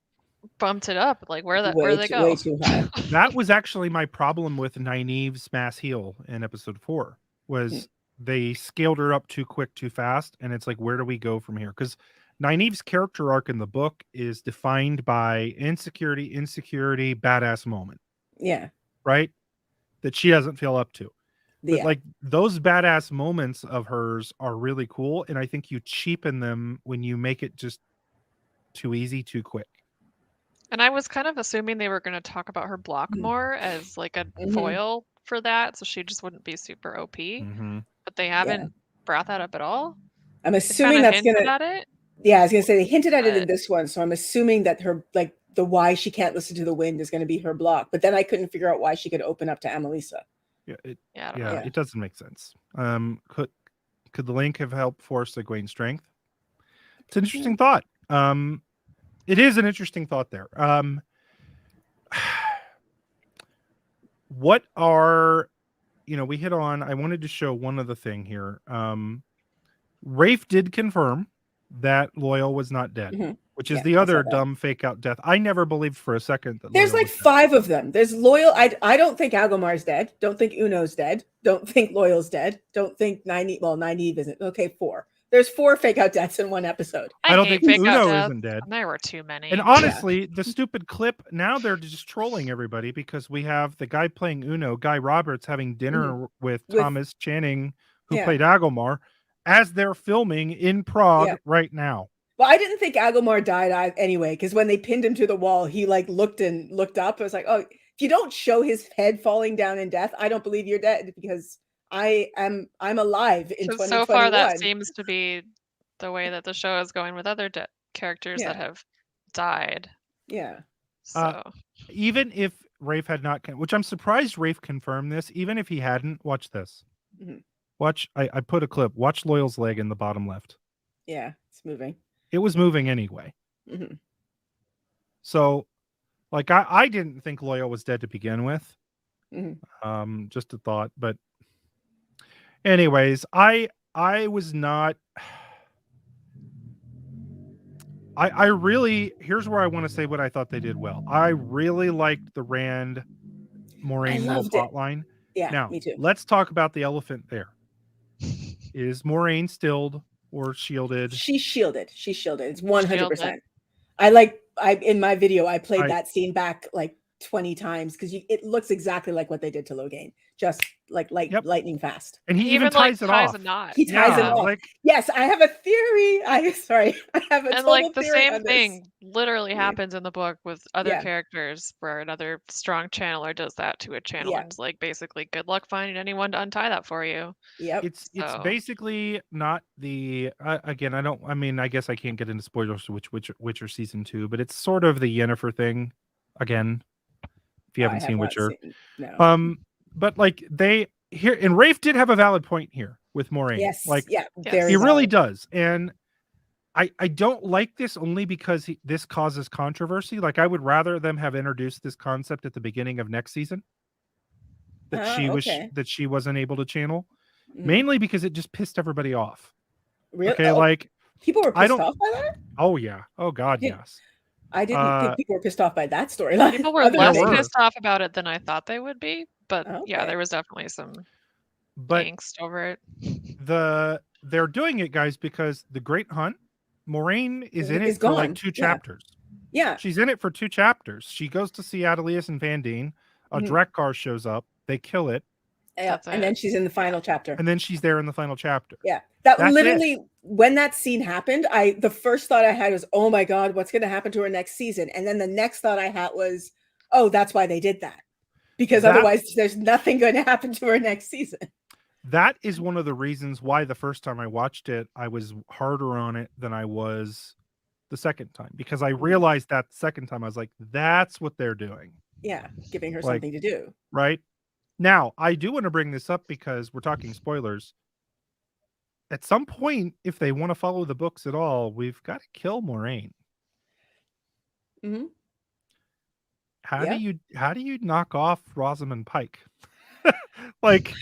Speaker 3: bumped it up. Like, where
Speaker 2: Way
Speaker 3: they
Speaker 2: too,
Speaker 3: go?
Speaker 2: way too high.
Speaker 1: That was actually my problem with Nynaeve's mass heal in episode 4
Speaker 2: Mm.
Speaker 1: was they scaled her up too quick, too fast, and it's like, where do we go from here? Because Nynaeve's character arc in the book is defined by insecurity, badass moment,
Speaker 2: Yeah.
Speaker 1: right? That she doesn't feel up to. But
Speaker 2: Yeah.
Speaker 1: like those badass moments of hers are really cool, and I think you cheapen them when you make it just too easy, too quick.
Speaker 3: And I was kind of assuming they were going to talk about her block
Speaker 2: Mm.
Speaker 3: more as like a
Speaker 2: Mhm.
Speaker 3: foil for that, so she just wouldn't be super OP.
Speaker 1: Mm-hmm.
Speaker 3: But they
Speaker 2: Yeah.
Speaker 3: haven't brought that up at all.
Speaker 2: I'm
Speaker 3: They
Speaker 2: assuming
Speaker 3: kind of
Speaker 2: that's
Speaker 3: hinted
Speaker 2: gonna.
Speaker 3: at it.
Speaker 2: Yeah, I was gonna say they hinted at it in
Speaker 3: But
Speaker 2: this one, so I'm assuming that her like the why she can't listen to the wind is going to be her block. But then I couldn't figure out why she could open up to Amelisa.
Speaker 1: Yeah,
Speaker 3: yeah, I don't
Speaker 1: yeah,
Speaker 3: know.
Speaker 2: Yeah.
Speaker 1: it doesn't make sense. Could the link have helped force Egwene's strength? It's an interesting thought. It is an interesting thought there. What are we hit on? I wanted to show one other thing here. Rafe did confirm that Loyal was not dead,
Speaker 2: Mhm.
Speaker 1: which is
Speaker 2: Yeah,
Speaker 1: the
Speaker 2: I saw
Speaker 1: other
Speaker 2: that.
Speaker 1: dumb fake out death. I never believed for a second that
Speaker 2: There's
Speaker 1: Loyal
Speaker 2: like
Speaker 1: was dead.
Speaker 2: 5 of them. There's Loyal. I don't think Agomar's dead. Don't think Uno's dead. Don't think Loyal's dead. Don't think Nynaeve isn't. Okay, 4. There's 4 fake out deaths in one episode.
Speaker 1: I don't
Speaker 3: hate
Speaker 1: think
Speaker 3: fake out
Speaker 1: Uno
Speaker 3: deaths,
Speaker 1: isn't dead.
Speaker 3: and there were too many.
Speaker 1: And honestly, the stupid clip, now they're just trolling everybody because we have the guy playing Uno, Guy Roberts, having dinner with Thomas Channing, who
Speaker 2: Yeah.
Speaker 1: played Agomar, as they're filming in Prague
Speaker 2: Yeah.
Speaker 1: right now.
Speaker 2: Well, I didn't think Agomar died anyway, because when they pinned him to the wall, he like looked up. I was like, oh, if you don't show his head falling down in death, I don't believe you're dead, because I'm alive in 2021.
Speaker 3: So far, that seems to be the way that the show is going with other characters that have died.
Speaker 2: Yeah.
Speaker 3: So
Speaker 1: even if Rafe had not, which I'm surprised Rafe confirmed this, even if he hadn't, watch this.
Speaker 2: Mm-hmm.
Speaker 1: Watch, I put a clip. Watch Loyal's leg in the bottom left.
Speaker 2: Yeah, it's moving.
Speaker 1: It was moving anyway.
Speaker 2: Mm-hmm.
Speaker 1: So, like, I didn't think Loyal was dead to begin with.
Speaker 2: Mm-hmm.
Speaker 1: Just a thought, but anyways, I was not. I really, here's where I want to say what I thought they did well. I really liked the Rand Moiraine little plot line.
Speaker 2: Yeah,
Speaker 1: now,
Speaker 2: me too.
Speaker 1: Let's talk about the elephant there. Is Moiraine stilled or shielded?
Speaker 2: She's shielded. She's shielded. It's 100%.
Speaker 3: Shielded.
Speaker 2: I in my video, I played that scene back like 20 times because it looks exactly like what they did to Logain, just like lightning fast.
Speaker 1: And he even ties it off.
Speaker 3: A knot.
Speaker 2: He ties it off.
Speaker 1: Like,
Speaker 2: yes, I have a theory. I have a
Speaker 3: and
Speaker 2: total
Speaker 3: like the
Speaker 2: theory
Speaker 3: same
Speaker 2: on
Speaker 3: thing
Speaker 2: this.
Speaker 3: literally happens in the book with other characters where another strong channeler does that to a channel and it's like basically good luck finding anyone to untie that for you.
Speaker 2: Yep.
Speaker 1: It's basically not the again, I guess I can't get into spoilers to Witcher season 2, but it's sort of the Yennefer thing again. If you haven't seen Witcher.
Speaker 2: No.
Speaker 1: But like they here, and Rafe did have a valid point here with Moiraine.
Speaker 2: Yes.
Speaker 1: Like,
Speaker 2: very
Speaker 1: he really
Speaker 2: valid.
Speaker 1: does. And I don't like this only because this causes controversy. Like, I would rather them have introduced this concept at the beginning of next season. That she wasn't able to channel. Mainly because it just pissed everybody off.
Speaker 2: Really?
Speaker 1: Okay, like
Speaker 2: people were pissed off by that?
Speaker 1: Oh yeah. Oh god, yes.
Speaker 2: I didn't think people were pissed off by that storyline.
Speaker 3: People were less pissed off about it than I thought they would be, but yeah, there was definitely some angst over it.
Speaker 1: They're doing it, guys, because the Great Hunt, Moiraine is in it for
Speaker 2: gone.
Speaker 1: like 2 chapters.
Speaker 2: Yeah.
Speaker 1: She's in it for 2 chapters. She goes to see Adelius and Vandine. A Drakkar shows up. They kill it.
Speaker 2: Yeah. And then she's in the final chapter.
Speaker 1: And then she's there in the final chapter.
Speaker 2: Yeah. That's literally it. When that scene happened, the first thought I had was, oh my God, what's going to happen to her next season? And then the next thought I had was, oh, that's why they did that. Because otherwise there's nothing going to happen to her next season.
Speaker 1: That is one of the reasons why the first time I watched it, I was harder on it than I was the second time. Because I realized that second time, I was like, that's what they're doing.
Speaker 2: Yeah. Giving her something to do.
Speaker 1: Right? Now, I do want to bring this up because we're talking spoilers. At some point, if they want to follow the books at all, we've got to kill Moiraine.
Speaker 2: Mm-hmm.
Speaker 1: How
Speaker 2: Yeah.
Speaker 1: do you knock off Rosamund Pike? Like,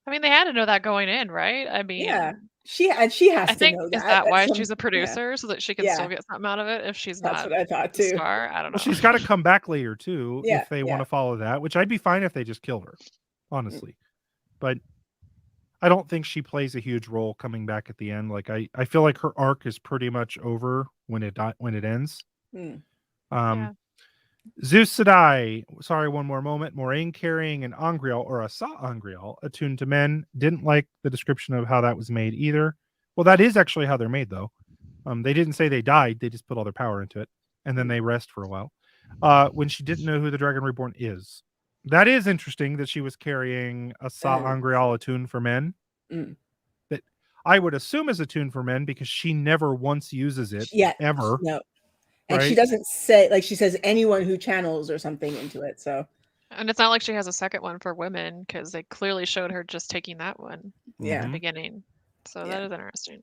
Speaker 3: I mean, they had to know that going in, right? I mean,
Speaker 2: Yeah. She has
Speaker 3: I
Speaker 2: to
Speaker 3: think
Speaker 2: know
Speaker 3: is
Speaker 2: that.
Speaker 3: that why
Speaker 2: That's
Speaker 3: she's a producer, so that she can
Speaker 2: Yeah.
Speaker 3: still get something out of it if she's
Speaker 2: That's
Speaker 3: not
Speaker 2: what I thought
Speaker 3: the
Speaker 2: too.
Speaker 3: star? I don't know.
Speaker 1: well, she's got to come back later too
Speaker 2: Yeah,
Speaker 1: if they
Speaker 2: yeah.
Speaker 1: want to follow that, which I'd be fine if they just killed her, honestly. But I don't think she plays a huge role coming back at the end. Like I feel like her arc is pretty much over when it ends.
Speaker 2: Mm.
Speaker 3: Yeah.
Speaker 1: Zeus Sedai, sorry, one more moment. Moiraine carrying an Angreal or a Sa Angreal attuned to men. Didn't like the description of how that was made either. Well, that is actually how they're made, though. They didn't say they died; they just put all their power into it, and then they rest for a while. When she didn't know who the Dragon Reborn is, that is interesting that she was carrying a Sa Angreal attuned for men.
Speaker 2: Mm.
Speaker 1: That I would assume is attuned for men because she never once uses it ever.
Speaker 2: No. And
Speaker 1: right?
Speaker 2: she doesn't say, like, she says anyone who channels or something into it. So,
Speaker 3: And it's not like she has a second one for women because they clearly showed her just taking that one
Speaker 2: yeah.
Speaker 3: at the beginning. So
Speaker 2: Yeah.
Speaker 3: that is interesting.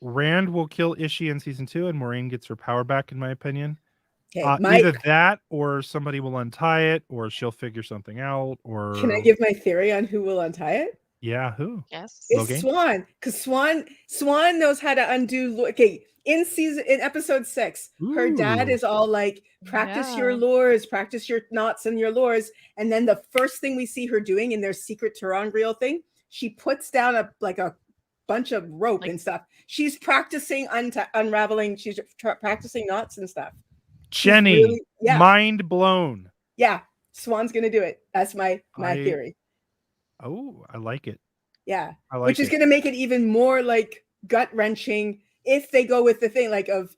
Speaker 1: Rand will kill Ishii in season 2, and Moiraine gets her power back, in my opinion.
Speaker 2: Okay.
Speaker 1: Either that, or somebody will untie it, or she'll figure something out. Or
Speaker 2: Can I give my theory on who will untie it?
Speaker 1: Yeah, who?
Speaker 3: Yes.
Speaker 2: It's
Speaker 1: Logan?
Speaker 2: Swan, because Swan knows how to undo. Okay, in episode 6, her dad
Speaker 1: Ooh.
Speaker 2: is all like, practice your lures, practice your knots and your lures. And then the first thing we see her doing in their secret Terangreal thing, she puts down a bunch of rope and stuff. She's practicing unraveling. She's practicing knots and stuff.
Speaker 1: Jenny,
Speaker 2: really,
Speaker 1: mind blown.
Speaker 2: Yeah, Swan's gonna do it. That's my theory.
Speaker 1: Oh, I like it.
Speaker 2: Yeah,
Speaker 1: I like
Speaker 2: which is
Speaker 1: it.
Speaker 2: going to make it even more like gut wrenching if they go with the thing like of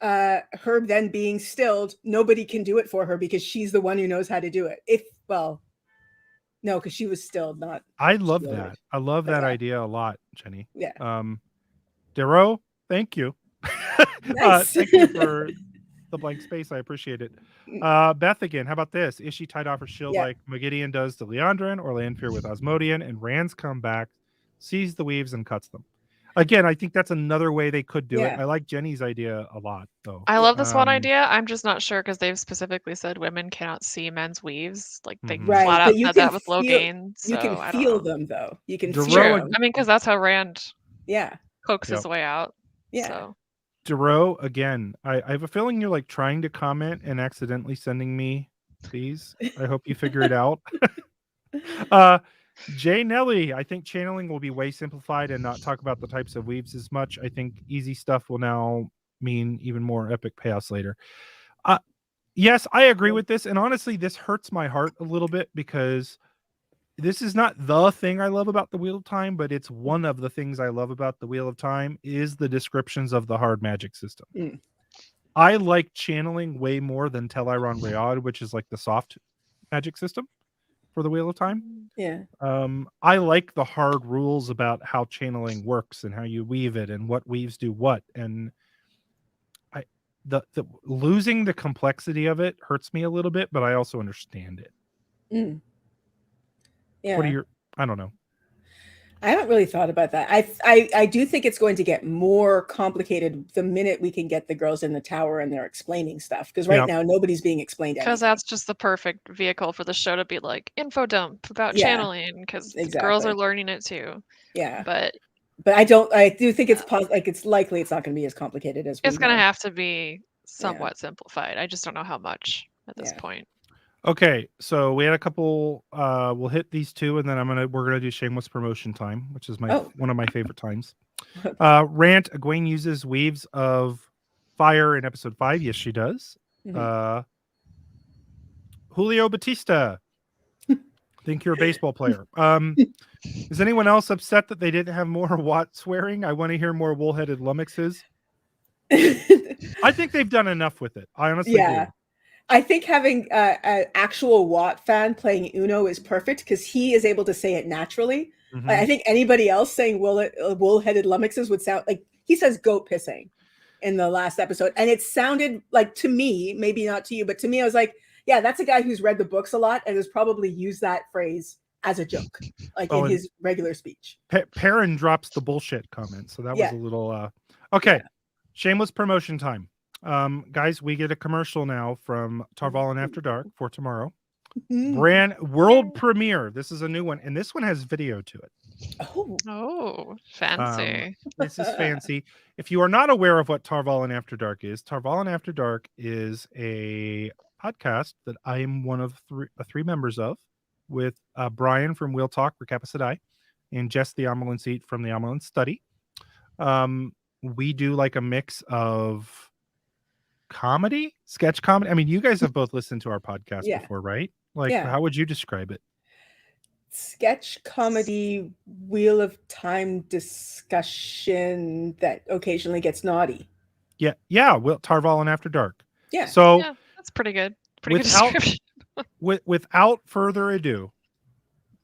Speaker 2: her then being stilled. Nobody can do it for her because she's the one who knows how to do it. No, because she was stilled, not.
Speaker 1: I love that. I love that idea a lot, Jenny.
Speaker 2: Yeah.
Speaker 1: Darrow, thank you.
Speaker 2: Nice.
Speaker 1: Thank you for the blank space. I appreciate it. Beth again, how about this? Is she tied off her shield like Megideon does to Leandrin, or Lanfear with Osmodian, and Rand's come back, sees the weaves, and cuts them? Again, I think that's another way they could do it. I like Jenny's idea a lot, though.
Speaker 3: I love this one idea. I'm just not sure because they've specifically said women cannot see men's weaves. Like they flat out said that with Logain. So
Speaker 2: you can feel them, though. You can feel them.
Speaker 3: I mean, because that's how Rand coaxes his way out.
Speaker 2: Yeah.
Speaker 3: So.
Speaker 1: Darrow, again, I have a feeling you're like trying to comment and accidentally sending me these. I hope you figure it out. Jay Nelly, I think channeling will be way simplified and not talk about the types of weaves as much. I think easy stuff will now mean even more epic payoffs later. Yes, I agree with this. And honestly, this hurts my heart a little bit because this is not the thing I love about the Wheel of Time, but it's one of the things I love about the Wheel of Time is the descriptions of the hard magic system. I like channeling way more than Teleron Rayad, which is like the soft magic system for the Wheel of Time.
Speaker 2: Yeah.
Speaker 1: I like the hard rules about how channeling works and how you weave it and what weaves do what. And the losing the complexity of it hurts me a little bit, but I also understand it.
Speaker 2: Yeah.
Speaker 1: What are your? I don't know.
Speaker 2: I haven't really thought about that. I do think it's going to get more complicated the minute we can get the girls in the tower and they're explaining stuff. Because right now nobody's being explained.
Speaker 3: Because that's just the perfect vehicle for the show to be like info dump about channeling. Because girls are learning it too.
Speaker 2: Yeah.
Speaker 3: But
Speaker 2: I do think it's it's likely it's not going to be as complicated as
Speaker 3: it's going to have to be somewhat simplified. I just don't know how much at this point.
Speaker 1: Okay, so we had a couple. We'll hit these two, and then we're gonna do shameless promotion time, which is one of my favorite times. Rant: Egwene uses weaves of fire in episode 5. Yes, she does. Julio Batista. Think you're a baseball player. Is anyone else upset that they didn't have more Watt swearing? I want to hear more wool-headed lummoxes. I think they've done enough with it. I honestly do.
Speaker 2: I think having an actual Watt fan playing Uno is perfect because he is able to say it naturally. I think anybody else saying wool-headed lummoxes would sound like he says goat pissing in the last episode. And it sounded like, to me, maybe not to you, but to me, I was like, yeah, that's a guy who's read the books a lot and has probably used that phrase as a joke, like in his regular speech.
Speaker 1: Perrin drops the bullshit comment, so that was a little okay. Yeah. Shameless promotion time. Guys, we get a commercial now from Tarvalin After Dark for tomorrow. Brand world premiere. This is a new one, and this one has video to it.
Speaker 3: Oh, fancy.
Speaker 1: This is fancy. If you are not aware of what Tarvalin After Dark is a podcast that I am one of three members of, with Brian from We'll Talk, Recapacidai, and Jess the Amalan Seat from the Amalan Study. We do like a mix of comedy, sketch comedy. I mean, you guys have both listened to our podcast before, right? Like, how would you describe it?
Speaker 2: Sketch comedy, Wheel of Time discussion that occasionally gets naughty.
Speaker 1: Yeah. Tarvalin After Dark.
Speaker 2: Yeah.
Speaker 1: So
Speaker 3: that's pretty good. Pretty good description.
Speaker 1: Without further ado,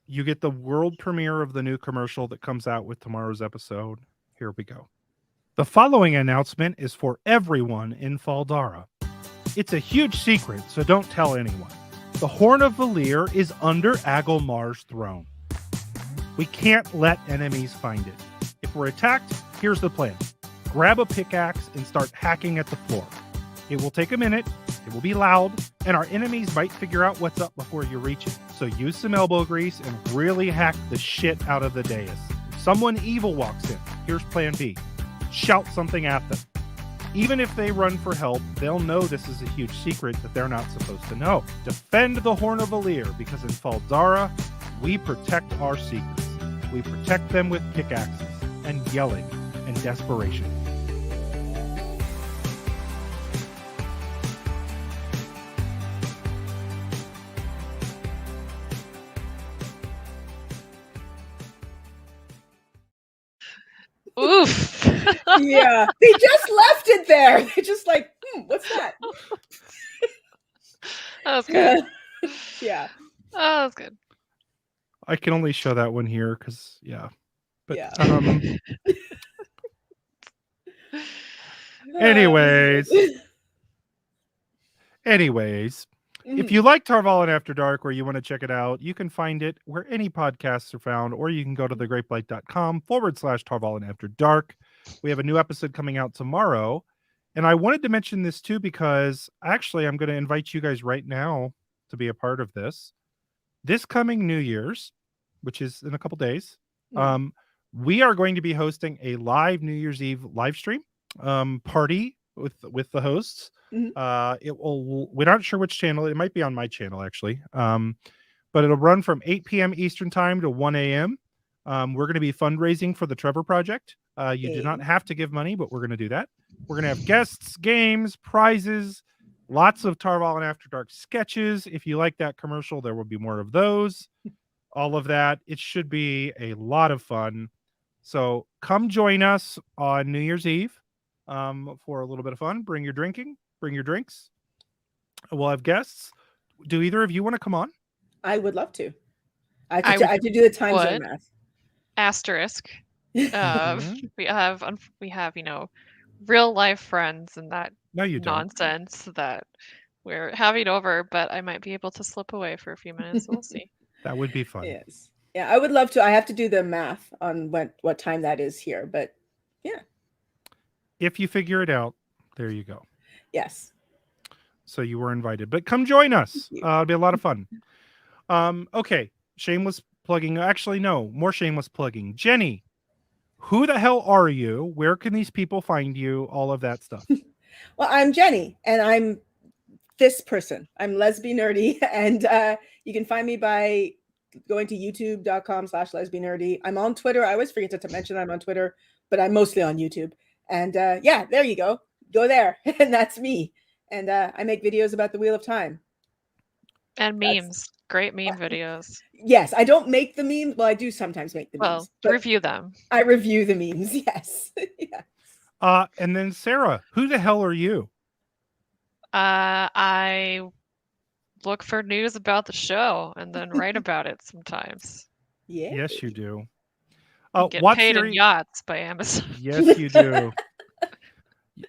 Speaker 1: you get the world premiere of the new commercial that comes out with tomorrow's episode. Here we go. The following announcement is for everyone in Faldara. It's a huge secret, so don't tell anyone. The Horn of Valir is under Agilmar's throne. We can't let enemies find it. If we're attacked, here's the plan. Grab a pickaxe and start hacking at the floor. It will take a minute, it will be loud, and our enemies might figure out what's up before you reach it. So use some elbow grease and really hack the shit out of the dais. If someone evil walks in, here's plan B. Shout something at them. Even if they run for help, they'll know this is a huge secret that they're not supposed to know. Defend the Horn of Valir, because in Faldara, we protect our secrets. We protect them with pickaxes and yelling and desperation.
Speaker 3: Oof.
Speaker 2: Yeah. They just left it there. They're just like, what's that?
Speaker 3: That was good.
Speaker 2: Yeah.
Speaker 3: Oh, that was good.
Speaker 1: I can only show that one here because, But, anyways, if you like Tarvalin After Dark or you want to check it out, you can find it where any podcasts are found, or you can go to thegreatblight.com/Tarvalin After Dark. We have a new episode coming out tomorrow. And I wanted to mention this too, because actually I'm going to invite you guys right now to be a part of this. This coming New Year's, which is in a couple days, we are going to be hosting a live New Year's Eve live stream party with the hosts. We're not sure which channel. It might be on my channel actually, but it'll run from 8 p.m. Eastern time to 1 a.m. We're going to be fundraising for the Trevor Project. You do not have to give money, but we're going to do that. We're going to have guests, games, prizes, lots of Tarvalin After Dark sketches. If you like that commercial, there will be more of those. All of that. It should be a lot of fun. So come join us on New Year's Eve for a little bit of fun. Bring your drinks. We'll have guests. Do either of you want to come on?
Speaker 2: I would love to. I have to do the time zone math.
Speaker 3: Asterisk. We have real life friends and that nonsense that we're having over, but I might be able to slip away for a few minutes. We'll see.
Speaker 1: That would be fun.
Speaker 2: Yes. Yeah, I would love to. I have to do the math on what time that is here, but yeah.
Speaker 1: If you figure it out, there you go.
Speaker 2: Yes.
Speaker 1: So you were invited, but come join us. It'll be a lot of fun. Okay. Shameless plugging. Actually, no, more shameless plugging. Jenny, who the hell are you? Where can these people find you? All of that stuff.
Speaker 2: Well, I'm Jenny, and I'm this person. I'm lesbian nerdy, and you can find me by going to youtube.com/lesbianerdy. I'm on Twitter. I always forget to mention I'm on Twitter, but I'm mostly on YouTube. And there you go. Go there, and that's me. And I make videos about the Wheel of Time.
Speaker 3: And memes. Great meme videos.
Speaker 2: Yes, I don't make the memes. Well, I do sometimes make the memes.
Speaker 3: Well, review them.
Speaker 2: I review the memes, yes. Yes.
Speaker 1: And then Sarah, who the hell are you?
Speaker 3: I look for news about the show and then write about it sometimes.
Speaker 2: Yeah.
Speaker 1: Yes, you do.
Speaker 3: Get paid in yachts by Amazon.
Speaker 1: Yes, you do.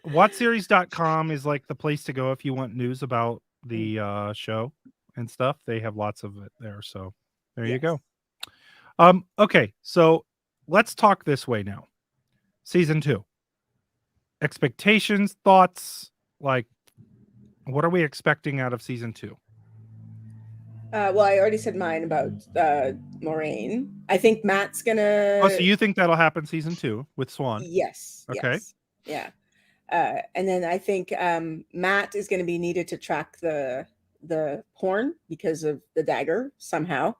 Speaker 1: WotSeries.com is like the place to go if you want news about the show and stuff. They have lots of it there. So there you
Speaker 2: Yes.
Speaker 1: go. Okay, so let's talk this way now. Season 2. Expectations, thoughts, like what are we expecting out of season 2?
Speaker 2: Well, I already said mine about Moiraine. I think Matt's gonna.
Speaker 1: Oh, so you think that'll happen season 2 with Swan?
Speaker 2: Yes.
Speaker 1: Okay.
Speaker 2: Yes. Yeah. And then I think Matt is going to be needed to track the porn because of the dagger somehow.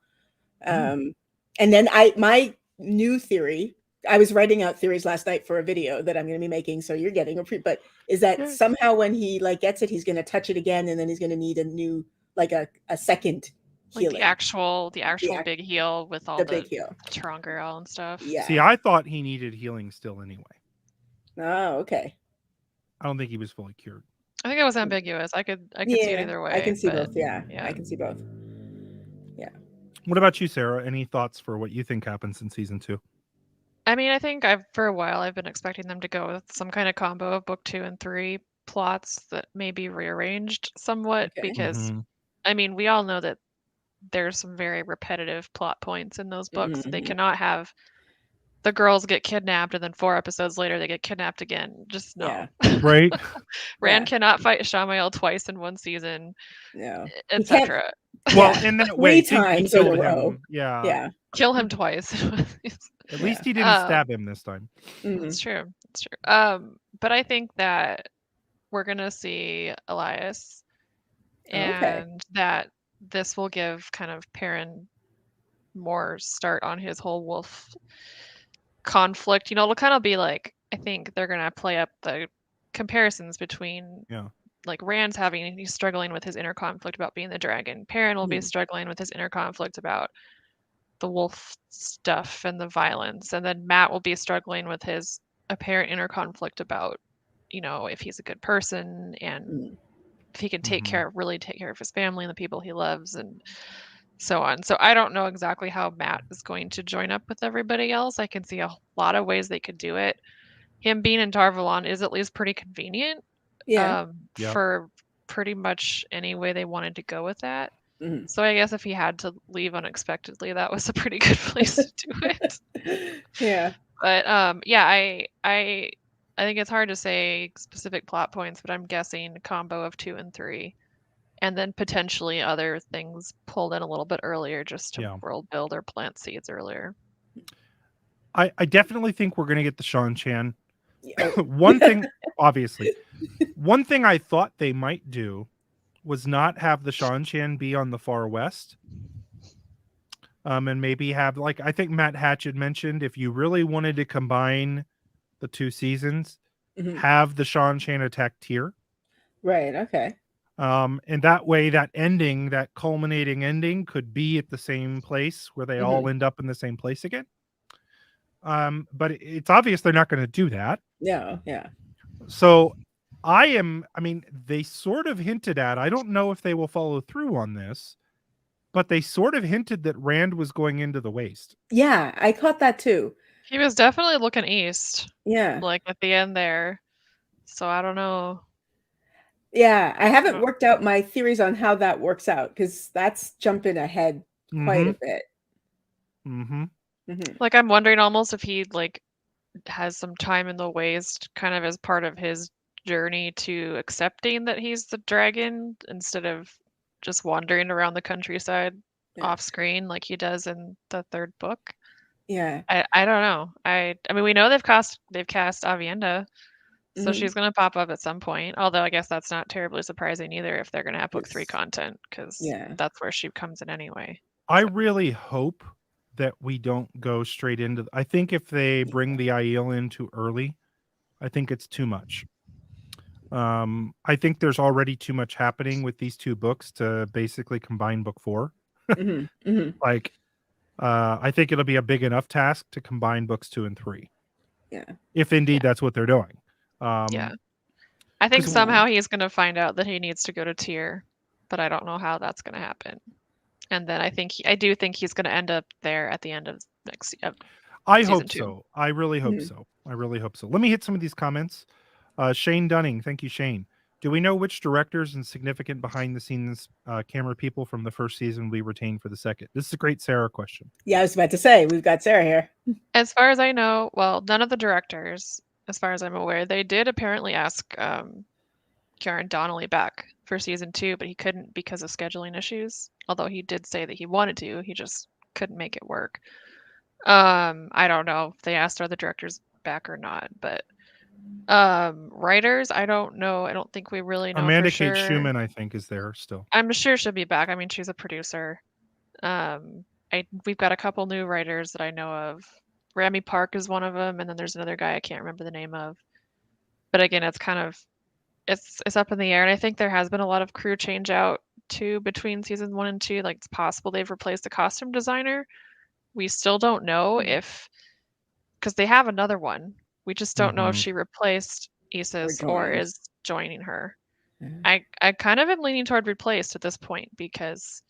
Speaker 2: And then my new theory. I was writing out theories last night for a video that I'm going to be making. So you're getting but is that somehow when he like gets it, he's going to touch it again, and then he's going to need a new like a second healing.
Speaker 3: Like the actual big heal with all the
Speaker 2: big heal,
Speaker 3: Tron girl and stuff.
Speaker 2: Yeah.
Speaker 1: See, I thought he needed healing still anyway.
Speaker 2: Oh, okay.
Speaker 1: I don't think he was fully cured.
Speaker 3: I think it was ambiguous. I could see it either way.
Speaker 2: I can see
Speaker 3: but,
Speaker 2: both. Yeah, I can see both. Yeah.
Speaker 1: What about you, Sarah? Any thoughts for what you think happens in season 2?
Speaker 3: I mean, I think for a while I've been expecting them to go with some kind of combo of book 2 and 3 plots that may be rearranged somewhat because I mean, we all know that there's some very repetitive plot points in those books. They cannot have the girls get kidnapped and then 4 episodes later they get kidnapped again. Just no.
Speaker 2: Yeah.
Speaker 1: Right?
Speaker 3: Rand cannot fight Shamael twice in one season.
Speaker 2: No.
Speaker 3: Etc.
Speaker 1: Well, in that way,
Speaker 2: 3 times in a row.
Speaker 1: Yeah.
Speaker 2: Yeah.
Speaker 3: Kill him twice.
Speaker 1: At least he didn't stab him this time.
Speaker 3: That's true. That's true. But I think that we're gonna see Elias, and that this will give kind of Perrin more start on his whole wolf conflict. You know, it'll kind of be like, I think they're gonna play up the comparisons between like Rand's he's struggling with his inner conflict about being the dragon. Perrin will be struggling with his inner conflict about the wolf stuff and the violence, and then Matt will be struggling with his apparent inner conflict about, you know, if he's a good person and if he can really take care of his family and the people he loves and so on. So I don't know exactly how Matt is going to join up with everybody else. I can see a lot of ways they could do it. Him being in Tarvalon is at least pretty convenient for pretty much any way they wanted to go with that. So I guess if he had to leave unexpectedly, that was a pretty good place to do it.
Speaker 2: Yeah.
Speaker 3: But I think it's hard to say specific plot points, but I'm guessing a combo of 2 and 3, and then potentially other things pulled in a little bit earlier just to world build or plant seeds earlier.
Speaker 1: I definitely think we're going to get the Sean Chan. One thing, obviously, one thing I thought they might do was not have the Sean Chan be on the far west. And maybe have, like, I think Matt Hatch had mentioned, if you really wanted to combine the 2 seasons, have the Sean Chan attack Tyr.
Speaker 2: Right, okay.
Speaker 1: And that way, that ending, that culminating ending, could be at the same place where they all end up in the same place again. But it's obvious they're not going to do that.
Speaker 2: No, yeah.
Speaker 1: So I mean, they sort of hinted at, I don't know if they will follow through on this, but they sort of hinted that Rand was going into the waste.
Speaker 2: Yeah, I caught that too.
Speaker 3: He was definitely looking east.
Speaker 2: Yeah.
Speaker 3: Like at the end there. So I don't know.
Speaker 2: Yeah, I haven't worked out my theories on how that works out because that's jumping ahead quite a bit.
Speaker 3: Like I'm wondering almost if he like has some time in the waste kind of as part of his journey to accepting that he's the dragon instead of just wandering around the countryside off screen like he does in the 3rd book.
Speaker 2: Yeah.
Speaker 3: I don't know. I mean we know they've cast Avienda, so she's gonna pop up at some point. Although I guess that's not terribly surprising either if they're gonna have book 3 content, because that's where she comes in anyway.
Speaker 1: I really hope that we don't go straight into. I think if they bring the Aiel in too early, I think it's too much. I think there's already too much happening with these 2 books to basically combine book 4. Like, I think it'll be a big enough task to combine books 2 and 3.
Speaker 2: Yeah.
Speaker 1: If indeed that's what they're doing.
Speaker 3: I think somehow he's going to find out that he needs to go to Tyr, but I don't know how that's going to happen. And then I do think he's going to end up there at the end of next season.
Speaker 1: I hope so. I really hope so. I really hope so. Let me hit some of these comments. Shane Dunning, thank you, Shane. Do we know which directors and significant behind-the-scenes camera people from the first season we retained for the second? This is a great Sarah question.
Speaker 2: Yeah, I was about to say, we've got Sara here.
Speaker 3: As far as I know, well, none of the directors, as far as I'm aware, they did apparently ask Kieran Donnelly back for season 2, but he couldn't because of scheduling issues. Although he did say that he wanted to, he just couldn't make it work. I don't know if they asked other directors back or not, but writers, I don't know. I don't think we really know
Speaker 1: Amanda
Speaker 3: for sure.
Speaker 1: Kate Schumann, I think, is there still.
Speaker 3: I'm sure she'll be back. I mean, she's a producer. We've got a couple new writers that I know of. Rami Park is one of them, and then there's another guy I can't remember the name of. But again, it's kind of it's up in the air, and I think there has been a lot of crew change out too between season 1 and 2. Like, it's possible they've replaced the costume designer. We still don't know if, because they have another one. We just don't know if she replaced Isis or is joining her. I kind of am leaning toward replaced at this point because,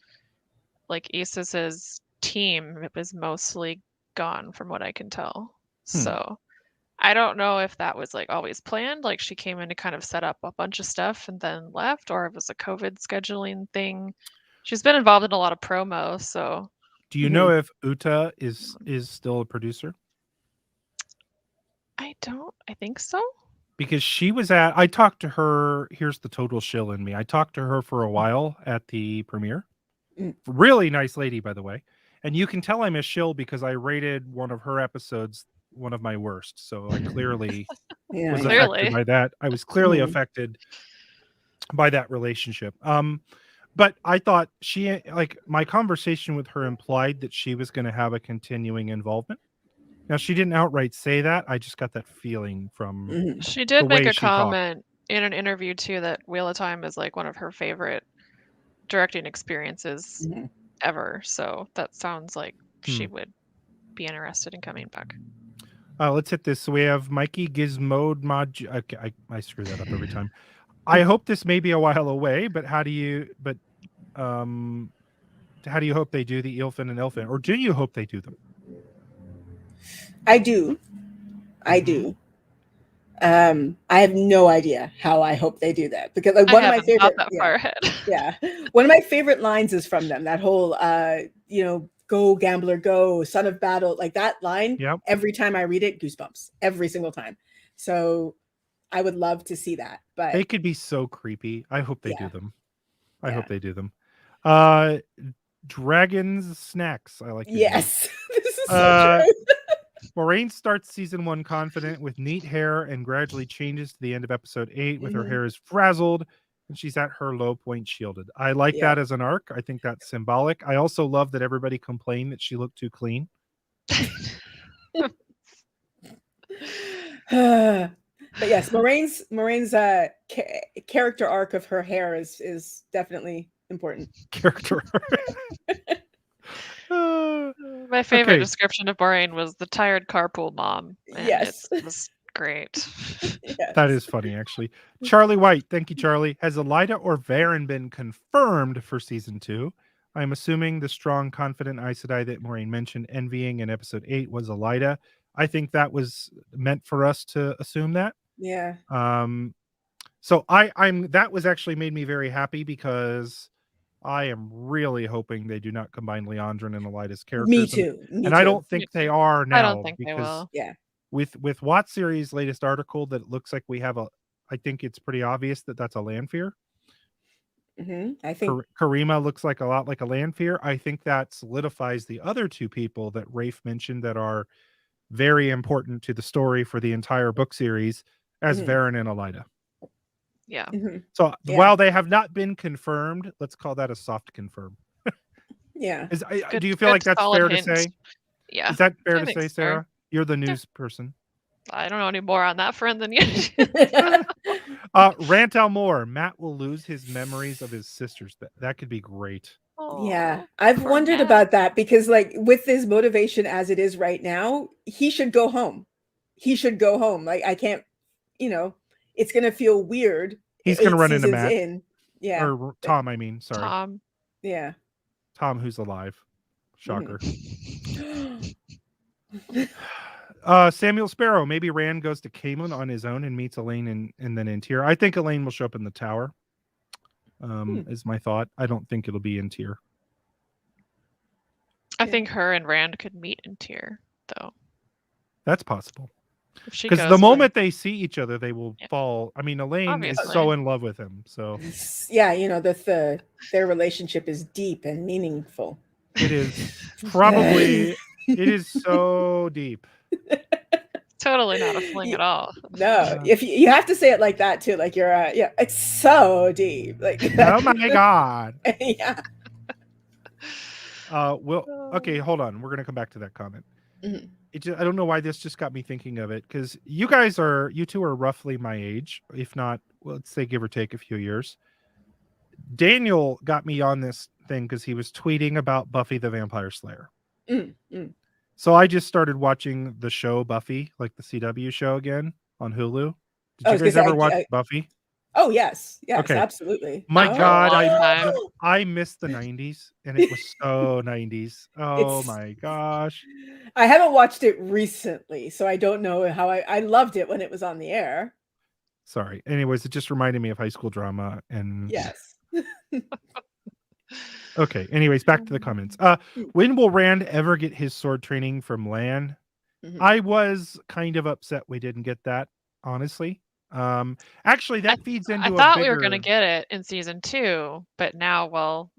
Speaker 3: like, Isis's team is mostly gone from what I can tell. So I don't know if that was like always planned, like she came in to kind of set up a bunch of stuff and then left, or if it was a COVID scheduling thing. She's been involved in a lot of promo, so.
Speaker 1: Do you know if Uta is still a producer?
Speaker 3: I think so.
Speaker 1: Because I talked to her, here's the total shill in me. I talked to her for a while at the premiere. Really nice lady, by the way. And you can tell I'm a shill because I rated one of her episodes one of my worst. So I clearly was affected by that. I was clearly affected by that relationship. But I thought my conversation with her implied that she was going to have a continuing involvement. Now, she didn't outright say that. I just got that feeling from
Speaker 3: She did make a comment in an interview, too, that Wheel of Time is like one of her favorite directing experiences ever. So that sounds like she would be interested in coming back.
Speaker 1: Let's hit this. So we have Mikey Gizmode Okay, I screw that up every time. I hope this may be a while away, but how do you hope they do the Ilfin and Elfin? Or do you hope they do them?
Speaker 2: I do. I have no idea how I hope they do that, because like one of my favorite one of my favorite lines is from them. That whole go gambler go, son of battle, like that line. Every time I read it, goosebumps every single time. So I would love to see that, but
Speaker 1: they could be so creepy. I hope they do them. I hope they do them. Dragons snacks. I like.
Speaker 2: Yes, this is so true.
Speaker 1: Moiraine starts season 1 confident with neat hair and gradually changes to the end of episode 8 with her hair is frazzled and she's at her low point shielded. I like that as an arc. I think that's symbolic. I also love that everybody complained that she looked too clean.
Speaker 2: But yes, Moiraine's character arc of her hair is definitely important.
Speaker 1: Character
Speaker 3: My favorite description of Moiraine was the tired carpool mom.
Speaker 2: Yes.
Speaker 3: It was great.
Speaker 2: Yes.
Speaker 1: That is funny, actually. Charlie White, thank you, Charlie. Has Elida or Varen been confirmed for season 2? I'm assuming the strong, confident Aes Sedai that Moiraine mentioned envying in episode 8 was Elida. I think that was meant for us to assume that.
Speaker 2: Yeah.
Speaker 1: So that was actually made me very happy because I am really hoping they do not combine Leandrin and Elida's characters.
Speaker 2: Me too.
Speaker 1: I don't think they are now.
Speaker 3: I don't think they will.
Speaker 2: Yeah.
Speaker 1: With WotSeries' latest article, that it looks like we have I think it's pretty obvious that that's a Lanfear.
Speaker 2: I think
Speaker 1: Karima looks like a lot like a Lanfear. I think that solidifies the other two people that Rafe mentioned that are very important to the story for the entire book series as Varen and Elida.
Speaker 3: Yeah.
Speaker 1: So while they have not been confirmed, let's call that a soft confirm.
Speaker 2: Yeah.
Speaker 1: Do you feel like that's fair to say?
Speaker 3: Yeah.
Speaker 1: Is that fair to say, Sarah? You're the news person.
Speaker 3: I don't know any more on that front than you.
Speaker 1: Rant Moore. Matt will lose his memories of his sisters. That could be great.
Speaker 2: Yeah, I've wondered about that because, like, with his motivation as it is right now, he should go home. Like, I can't, it's gonna feel weird.
Speaker 1: He's gonna run into Matt.
Speaker 2: Yeah,
Speaker 1: or Tom. I mean, sorry,
Speaker 3: Tom.
Speaker 2: Yeah,
Speaker 1: Tom, who's alive. Shocker. Samuel Sparrow. Maybe Rand goes to Kamen on his own and meets Elaine and then in Tyr. I think Elaine will show up in the tower. Is my thought. I don't think it'll be in Tyr.
Speaker 3: I think her and Rand could meet in Tyr, though.
Speaker 1: That's possible.
Speaker 3: Because
Speaker 1: the moment they see each other, they will fall. I mean, Elaine is
Speaker 3: Obviously.
Speaker 1: so in love with him. So
Speaker 2: yeah, you know, their relationship is deep and meaningful.
Speaker 1: it is probably. It is so deep.
Speaker 3: Totally not a fling at all.
Speaker 2: No, if you have to say it like that too, like you're, yeah, it's so deep. Like,
Speaker 1: oh my god.
Speaker 2: Yeah.
Speaker 1: Okay, hold on. We're gonna come back to that comment.
Speaker 2: Mm-hmm.
Speaker 1: I don't know why this just got me thinking of it, because you two are roughly my age, if not, well, let's say give or take a few years. Daniel got me on this thing because he was tweeting about Buffy the Vampire Slayer. So I just started watching the show Buffy, like the CW show again on Hulu. Did you guys ever watch Buffy?
Speaker 2: Oh yes,
Speaker 1: okay.
Speaker 2: Absolutely.
Speaker 1: My God, I missed the 90s, and it was so 90s. Oh my gosh.
Speaker 2: I haven't watched it recently, so I don't know how I loved it when it was on the air.
Speaker 1: Sorry. Anyways, it just reminded me of high school drama and
Speaker 2: yes.
Speaker 1: Okay. Anyways, back to the comments. When will Rand ever get his sword training from Lan? I was kind of upset we didn't get that, honestly. Actually, that feeds into.
Speaker 3: I thought we were going to get it in season 2, but now,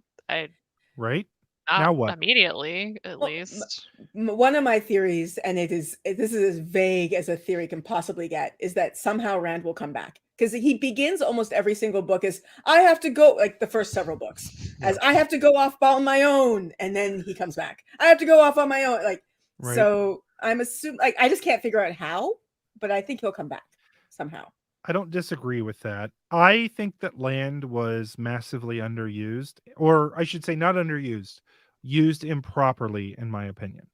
Speaker 1: right now what?
Speaker 3: Immediately, at least.
Speaker 2: One of my theories, and this is as vague as a theory can possibly get, is that somehow Rand will come back, because he begins almost every single book as I have to go, like the first several books, as I have to go off on my own, and then he comes back. I have to go off on my own, like right. So I'm assuming, like, I just can't figure out how, but I think he'll come back somehow.
Speaker 1: I don't disagree with that. I think that Land was massively underused, or I should say not underused, used improperly, in my opinion.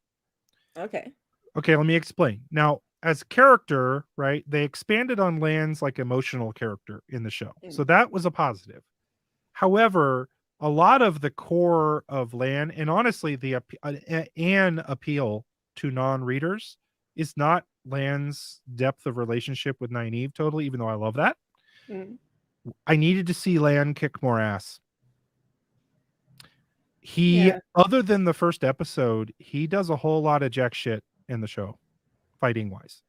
Speaker 2: Okay,
Speaker 1: let me explain. Now, as character, right, they expanded on Land's like emotional character in the show. So that was a positive. However, a lot of the core of Land, and honestly, an appeal to non-readers is not Land's depth of relationship with Nynaeve totally, even though I love that. I needed to see Land kick more ass. Other than the first episode, he does a whole lot of jack shit in the show, fighting wise.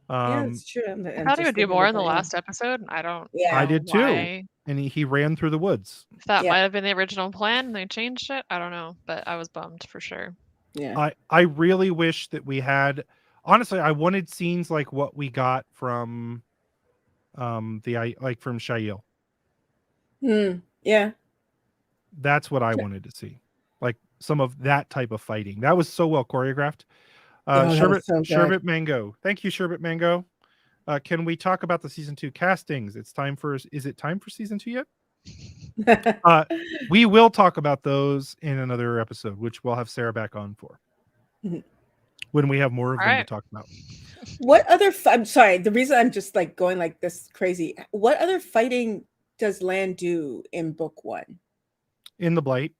Speaker 2: Yeah, it's true.
Speaker 3: I thought he would do more in the last episode. I don't.
Speaker 2: Yeah,
Speaker 1: I did too. And he ran through the woods.
Speaker 3: If that might have been the original plan and they changed it, I don't know, but I was bummed for sure.
Speaker 2: Yeah,
Speaker 1: I really wish that we had. Honestly, I wanted scenes like what we got from, from Shail.
Speaker 2: Yeah.
Speaker 1: That's what I wanted to see, like some of that type of fighting. That was so well choreographed. Sherbet Mango, thank you, Sherbet Mango. Can we talk about the season 2 castings? Is it time for season 2 yet? We will talk about those in another episode, which we'll have Sara back on for when we have more of them to talk about.
Speaker 2: What other? I'm sorry. The reason I'm just like going like this crazy. What other fighting does Lan do in book 1?
Speaker 1: In the Blight.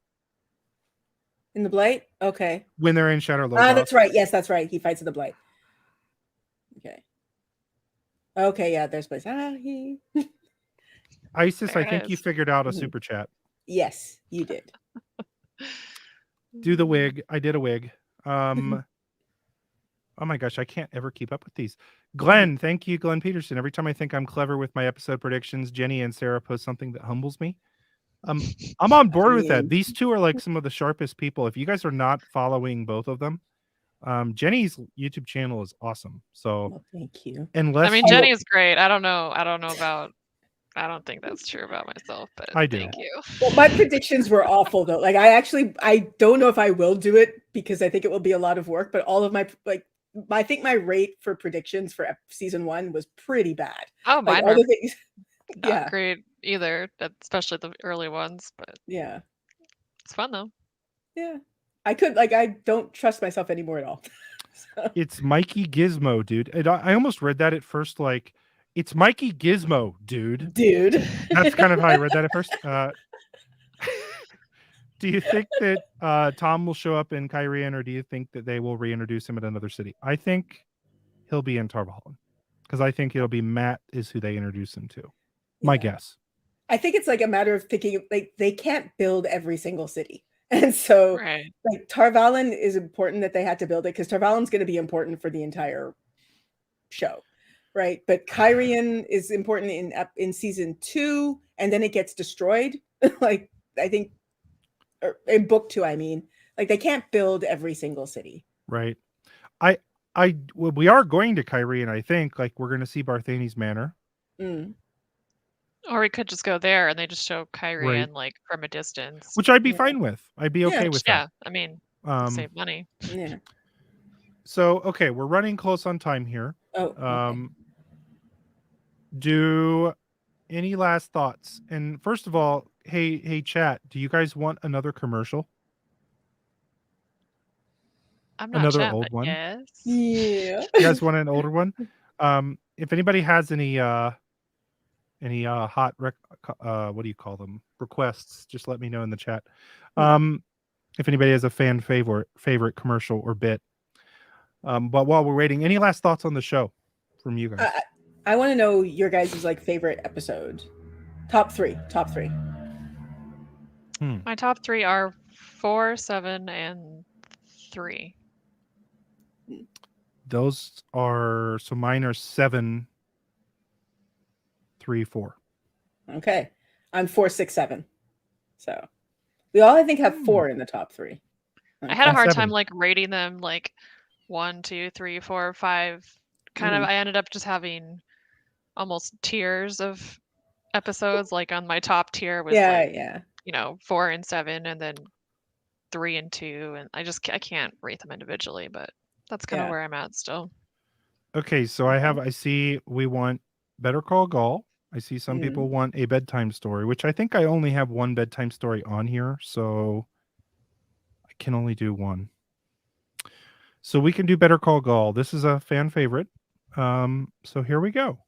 Speaker 2: In the Blight? Okay.
Speaker 1: When they're in Shadow Logos.
Speaker 2: That's right. Yes, that's right. He fights in the Blight. Okay, yeah, there's place.
Speaker 1: Isis, I think you figured out a super chat.
Speaker 2: Yes, you did.
Speaker 1: Do the wig. I did a wig. Oh my gosh, I can't ever keep up with these. Glenn, thank you, Glenn Peterson. Every time I think I'm clever with my episode predictions, Jenny and Sara post something that humbles me. I'm on board with that. These two are like some of the sharpest people. If you guys are not following both of them, Jenny's YouTube channel is awesome. So
Speaker 2: thank you.
Speaker 3: Jenny is great. I don't know about. I don't think that's true about myself, but
Speaker 1: I do.
Speaker 3: Thank you.
Speaker 2: Well, my predictions were awful though. Like I don't know if I will do it because I think it will be a lot of work. But all of my I think my rate for predictions for season 1 was pretty bad.
Speaker 3: Oh, mine
Speaker 2: all
Speaker 3: were
Speaker 2: the things.
Speaker 3: not great either, especially the early ones. But
Speaker 2: yeah,
Speaker 3: it's fun though.
Speaker 2: Yeah, I don't trust myself anymore at all. So.
Speaker 1: It's Mikey Gizmo, dude. I almost read that at first like, it's Mikey Gizmo, dude. That's kind of how I read that at first. Do you think that Tom will show up in Kyrian, or do you think that they will reintroduce him at another city? I think he'll be in Tar Valon. Because I think it'll be Matt is who they introduce him to. My guess.
Speaker 2: I think it's like a matter of thinking, like, they can't build every single city. And so, like, Tar Valon is important that they had to build it because Tar Valon's going to be important for the entire show, right? But Kyrian is important in season 2, and then it gets destroyed. Like, I think, or in book 2, I mean, like, they can't build every single city.
Speaker 1: Right. We are going to Kyrian, I think. Like, we're going to see Barthany's Manor.
Speaker 3: Or we could just go there and they just show Kyrian like from a distance.
Speaker 1: Which I'd be fine with. I'd be okay with that.
Speaker 3: Yeah, I mean, save money.
Speaker 2: Yeah.
Speaker 1: So, okay, we're running close on time here.
Speaker 2: Okay.
Speaker 1: Do any last thoughts? And first of all, hey chat, do you guys want another commercial?
Speaker 3: I'm not
Speaker 1: another
Speaker 3: chat,
Speaker 1: old one.
Speaker 2: Yeah.
Speaker 1: You guys want an older one? If anybody has any hot what do you call them, requests, just let me know in the chat. If anybody has a fan favorite commercial or bit. But while we're waiting, any last thoughts on the show from you guys?
Speaker 2: I want to know your guys' like favorite episode. Top three.
Speaker 3: My top 3 are 4, 7, and 3.
Speaker 1: Those are, so mine are 7, 3, 4.
Speaker 2: Okay. I'm 4, 6, 7. So we all, I think, have 4 in the top 3.
Speaker 3: I had a hard time like rating them like 1, 2, 3, 4, 5. Kind of, I ended up just having almost tiers of episodes. Like on my top tier was 4 and 7, and then 3 and 2, and I can't rate them individually, but that's kind of where I'm at still.
Speaker 1: Okay, so I see we want Better Call Gaul. I see some people want a bedtime story, which I think I only have one bedtime story on here, so I can only do one. So we can do Better Call Gaul. This is a fan favorite. So here we go.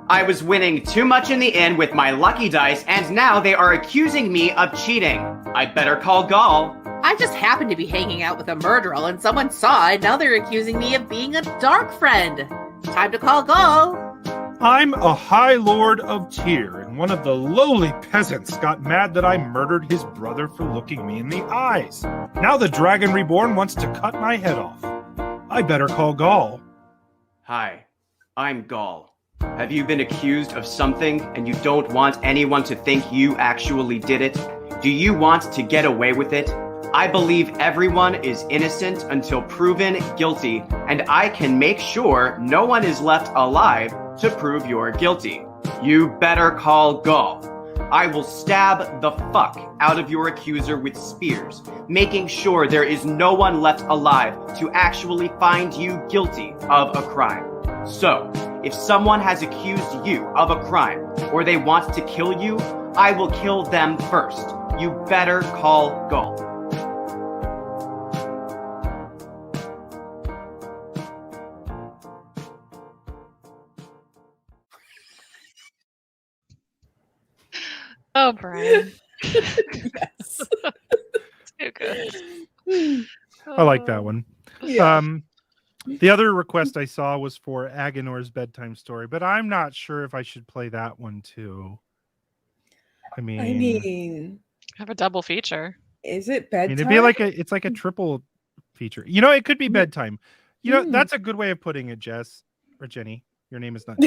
Speaker 4: I was winning too much in the end with my lucky dice, and now they are accusing me of cheating. I'd better call Gaul.
Speaker 5: I just happened to be hanging out with a murderer and someone saw it. Now they're accusing me of being a dark friend. Time to call Gaul.
Speaker 6: I'm a high lord of Tyr, and one of the lowly peasants got mad that I murdered his brother for looking me in the eyes. Now the Dragon Reborn wants to cut my head off. I better call Gaul.
Speaker 4: Hi, I'm Gaul. Have you been accused of something and you don't want anyone to think you actually did it? Do you want to get away with it? I believe everyone is innocent until proven guilty, and I can make sure no one is left alive to prove you're guilty. You better call Gaul. I will stab the fuck out of your accuser with spears, making sure there is no one left alive to actually find you guilty of a crime. So, if someone has accused you of a crime, or they want to kill you, I will kill them first. You better call Gaul.
Speaker 3: Oh, Brian.
Speaker 2: Yes.
Speaker 3: Too good.
Speaker 1: I like that one.
Speaker 2: Yeah.
Speaker 1: The other request I saw was for Agonor's bedtime story, but I'm not sure if I should play that one too. I mean,
Speaker 3: have a double feature.
Speaker 2: Is it bedtime?
Speaker 1: It'd be like it's like a triple feature. You know, it could be bedtime. You know, that's a good way of putting it, Jess or Jenny. Your name is not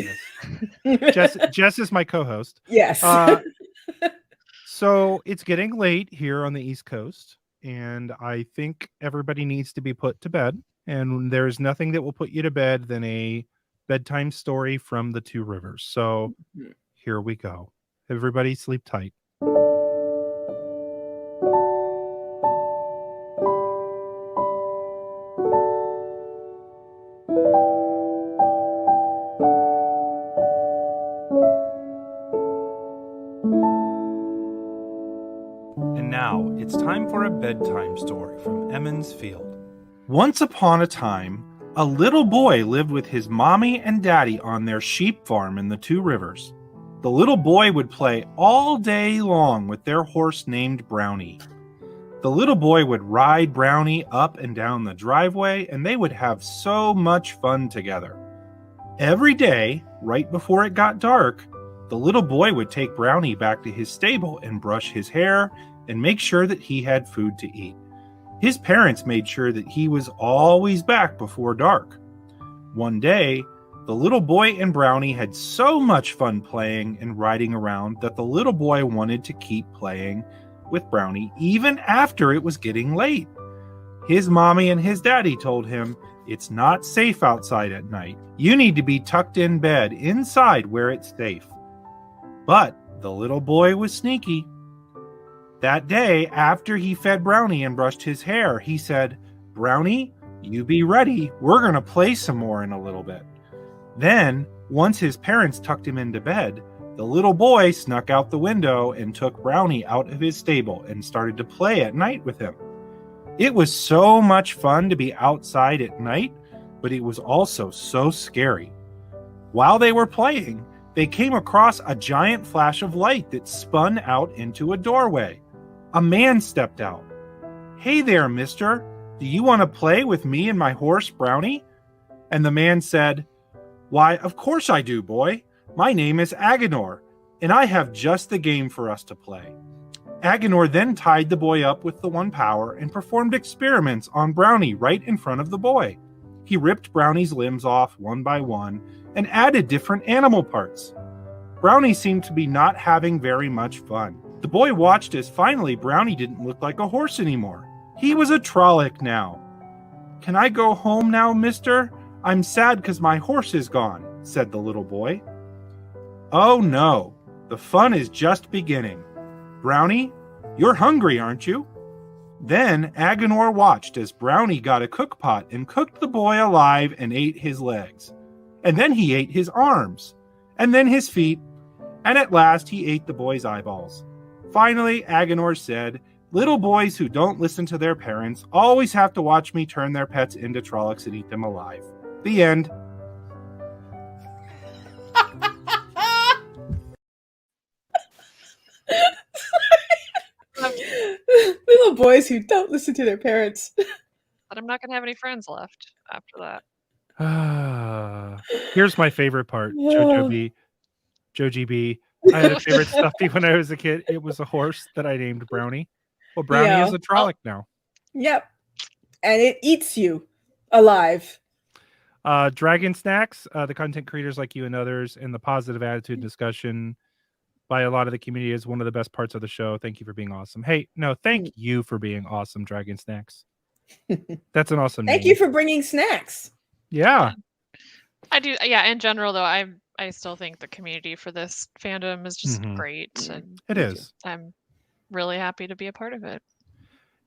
Speaker 1: Jess. Jess is my co-host.
Speaker 2: Yes.
Speaker 1: So it's getting late here on the East Coast, and I think everybody needs to be put to bed. And there's nothing that will put you to bed than a bedtime story from the Two Rivers. So here we go. Everybody sleep tight.
Speaker 6: And now it's time for a bedtime story from Emmons Field. Once upon a time, a little boy lived with his mommy and daddy on their sheep farm in the Two Rivers. The little boy would play all day long with their horse named Brownie. The little boy would ride Brownie up and down the driveway, and they would have so much fun together. Every day, right before it got dark, the little boy would take Brownie back to his stable and brush his hair and make sure that he had food to eat. His parents made sure that he was always back before dark. One day, the little boy and Brownie had so much fun playing and riding around that the little boy wanted to keep playing with Brownie even after it was getting late. His mommy and his daddy told him, "It's not safe outside at night. You need to be tucked in bed inside where it's safe." But the little boy was sneaky. That day, after he fed Brownie and brushed his hair, he said, "Brownie, you be ready. We're going to play some more in a little bit." Then, once his parents tucked him into bed, the little boy snuck out the window and took Brownie out of his stable and started to play at night with him. It was so much fun to be outside at night, but it was also so scary. While they were playing, they came across a giant flash of light that spun out into a doorway. A man stepped out. "Hey there, mister. Do you want to play with me and my horse, Brownie?" And the man said, "Why, of course I do, boy. My name is Agenor, and I have just the game for us to play." Agenor then tied the boy up with the one power and performed experiments on Brownie right in front of the boy. He ripped Brownie's limbs off one by one and added different animal parts. Brownie seemed to be not having very much fun. The boy watched as finally Brownie didn't look like a horse anymore. He was a Trolloc now. "Can I go home now, mister? I'm sad because my horse is gone," said the little boy. "Oh no, the fun is just beginning. Brownie, you're hungry, aren't you?" Then Agenor watched as Brownie got a cook pot and cooked the boy alive and ate his legs. And then he ate his arms, and then his feet, and at last he ate the boy's eyeballs. Finally, Agenor said, "Little boys who don't listen to their parents always have to watch me turn their pets into Trollocs and eat them alive." The end.
Speaker 2: Little boys who don't listen to their parents.
Speaker 3: But I'm not going to have any friends left after that.
Speaker 1: Here's my favorite part. Joji B. I had a favorite stuffy when I was a kid. It was a horse that I named Brownie. Well, Brownie is a Trolloc now.
Speaker 2: Yep. And it eats you alive.
Speaker 1: Dragon Snacks, the content creators like you and others, and the positive attitude discussion by a lot of the community is one of the best parts of the show. Thank you for being awesome. Hey, no, thank you for being awesome, Dragon Snacks. That's an awesome
Speaker 2: Thank
Speaker 1: name.
Speaker 2: you for bringing snacks.
Speaker 1: Yeah.
Speaker 3: I do. Yeah. In general, though, I still think the community for this fandom is just great, and
Speaker 1: it is.
Speaker 3: I'm really happy to be a part of it.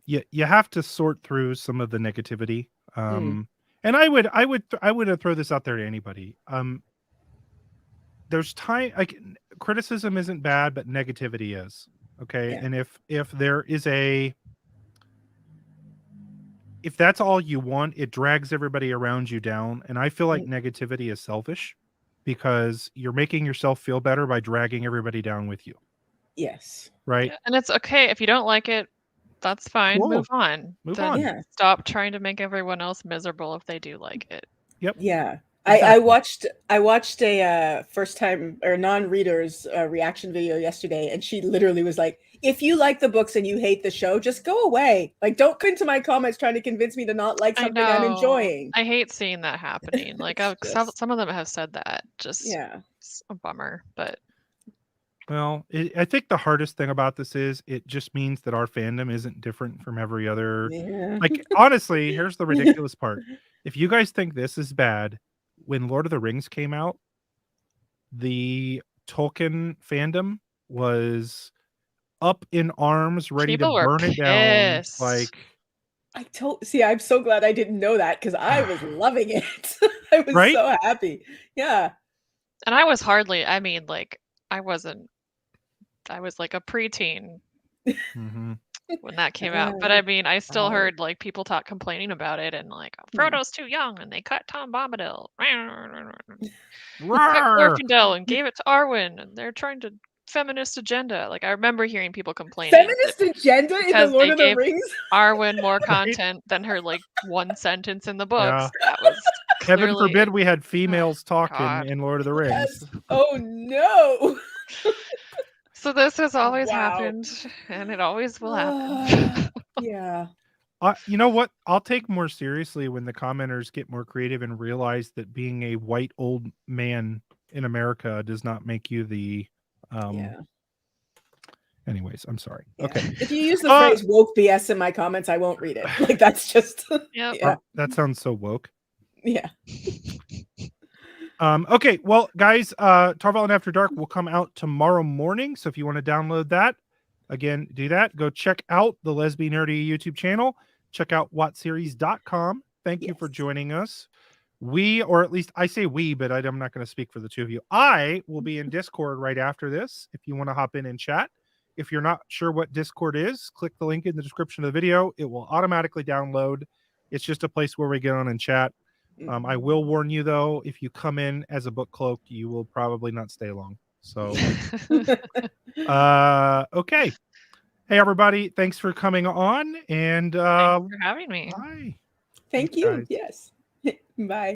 Speaker 1: You have to sort through some of the negativity. And I would throw this out there to anybody. There's time, like, criticism isn't bad, but negativity is. Okay. Yeah. And if there is if that's all you want, it drags everybody around you down. And I feel like negativity is selfish because you're making yourself feel better by dragging everybody down with you.
Speaker 2: Yes.
Speaker 1: Right.
Speaker 3: Yeah, and it's okay if you don't like it. That's fine.
Speaker 1: Cool.
Speaker 3: Move on.
Speaker 2: Yeah.
Speaker 3: Stop trying to make everyone else miserable if they do like it.
Speaker 1: Yep.
Speaker 2: Yeah.
Speaker 1: Exactly.
Speaker 2: I watched a first time or non-readers reaction video yesterday, and she literally was like, "If you like the books and you hate the show, just go away. Like, don't come to my comments trying to convince me to not like something I'm enjoying."
Speaker 3: I hate seeing that happening. Like, some of them have said that. Just it's a bummer, but.
Speaker 1: Well, I think the hardest thing about this is it just means that our fandom isn't different from every other.
Speaker 2: Yeah.
Speaker 1: Like, honestly, here's the ridiculous part. If you guys think this is bad, when Lord of the Rings came out, the Tolkien fandom was up in arms, ready
Speaker 3: People
Speaker 1: to burn it down. Like,
Speaker 2: I'm so glad I didn't know that because I was loving it. I was so happy. Yeah.
Speaker 3: And I was hardly, I mean, like, I was like a preteen. when that came out. But I mean, I still
Speaker 2: Oh.
Speaker 3: heard like people complaining about it and like Frodo's too young and they cut Tom Bombadil. Cut Glorfindel and gave it to Arwen and they're trying to feminist agenda. Like I remember hearing people complaining.
Speaker 2: Feminist agenda in the
Speaker 3: because
Speaker 2: Lord
Speaker 3: they
Speaker 2: of the
Speaker 3: gave
Speaker 2: Rings?
Speaker 3: Arwen more content than her like one sentence in the books.
Speaker 1: Yeah.
Speaker 3: That was
Speaker 1: Heaven
Speaker 3: clearly
Speaker 1: forbid we had females talking
Speaker 3: God.
Speaker 1: in Lord of the Rings.
Speaker 2: Yes. Oh no.
Speaker 3: So this has always
Speaker 2: Wow.
Speaker 3: happened, and it always will happen.
Speaker 2: Yeah.
Speaker 1: You know what? I'll take more seriously when the commenters get more creative and realize that being a white old man in America does not make you the.
Speaker 2: Yeah.
Speaker 1: Anyways, I'm sorry.
Speaker 2: Yeah.
Speaker 1: Okay.
Speaker 2: If you use the phrase woke BS in my comments, I won't read it. Like that's just
Speaker 3: Yep.
Speaker 2: yeah.
Speaker 1: That sounds so woke.
Speaker 2: Yeah.
Speaker 1: Okay, well, guys, Tarval and After Dark will come out tomorrow morning. So if you want to download that, again, do that. Go check out the Lesbian Nerdy YouTube channel. Check out WotSeries.com. Thank you for joining us. We, or at least I say we, but I'm not going to speak for the two of you. I will be in Discord right after this if you want to hop in and chat. If you're not sure what Discord is, click the link in the description of the video. It will automatically download. It's just a place where we get on and chat. I will warn you, though, if you come in as a book cloak, you will probably not stay long. So, okay. Hey, everybody. Thanks for coming on. And
Speaker 3: Thanks for having me.
Speaker 1: bye.
Speaker 2: Thank
Speaker 1: Thanks,
Speaker 2: you.
Speaker 1: guys.
Speaker 2: Yes. Bye.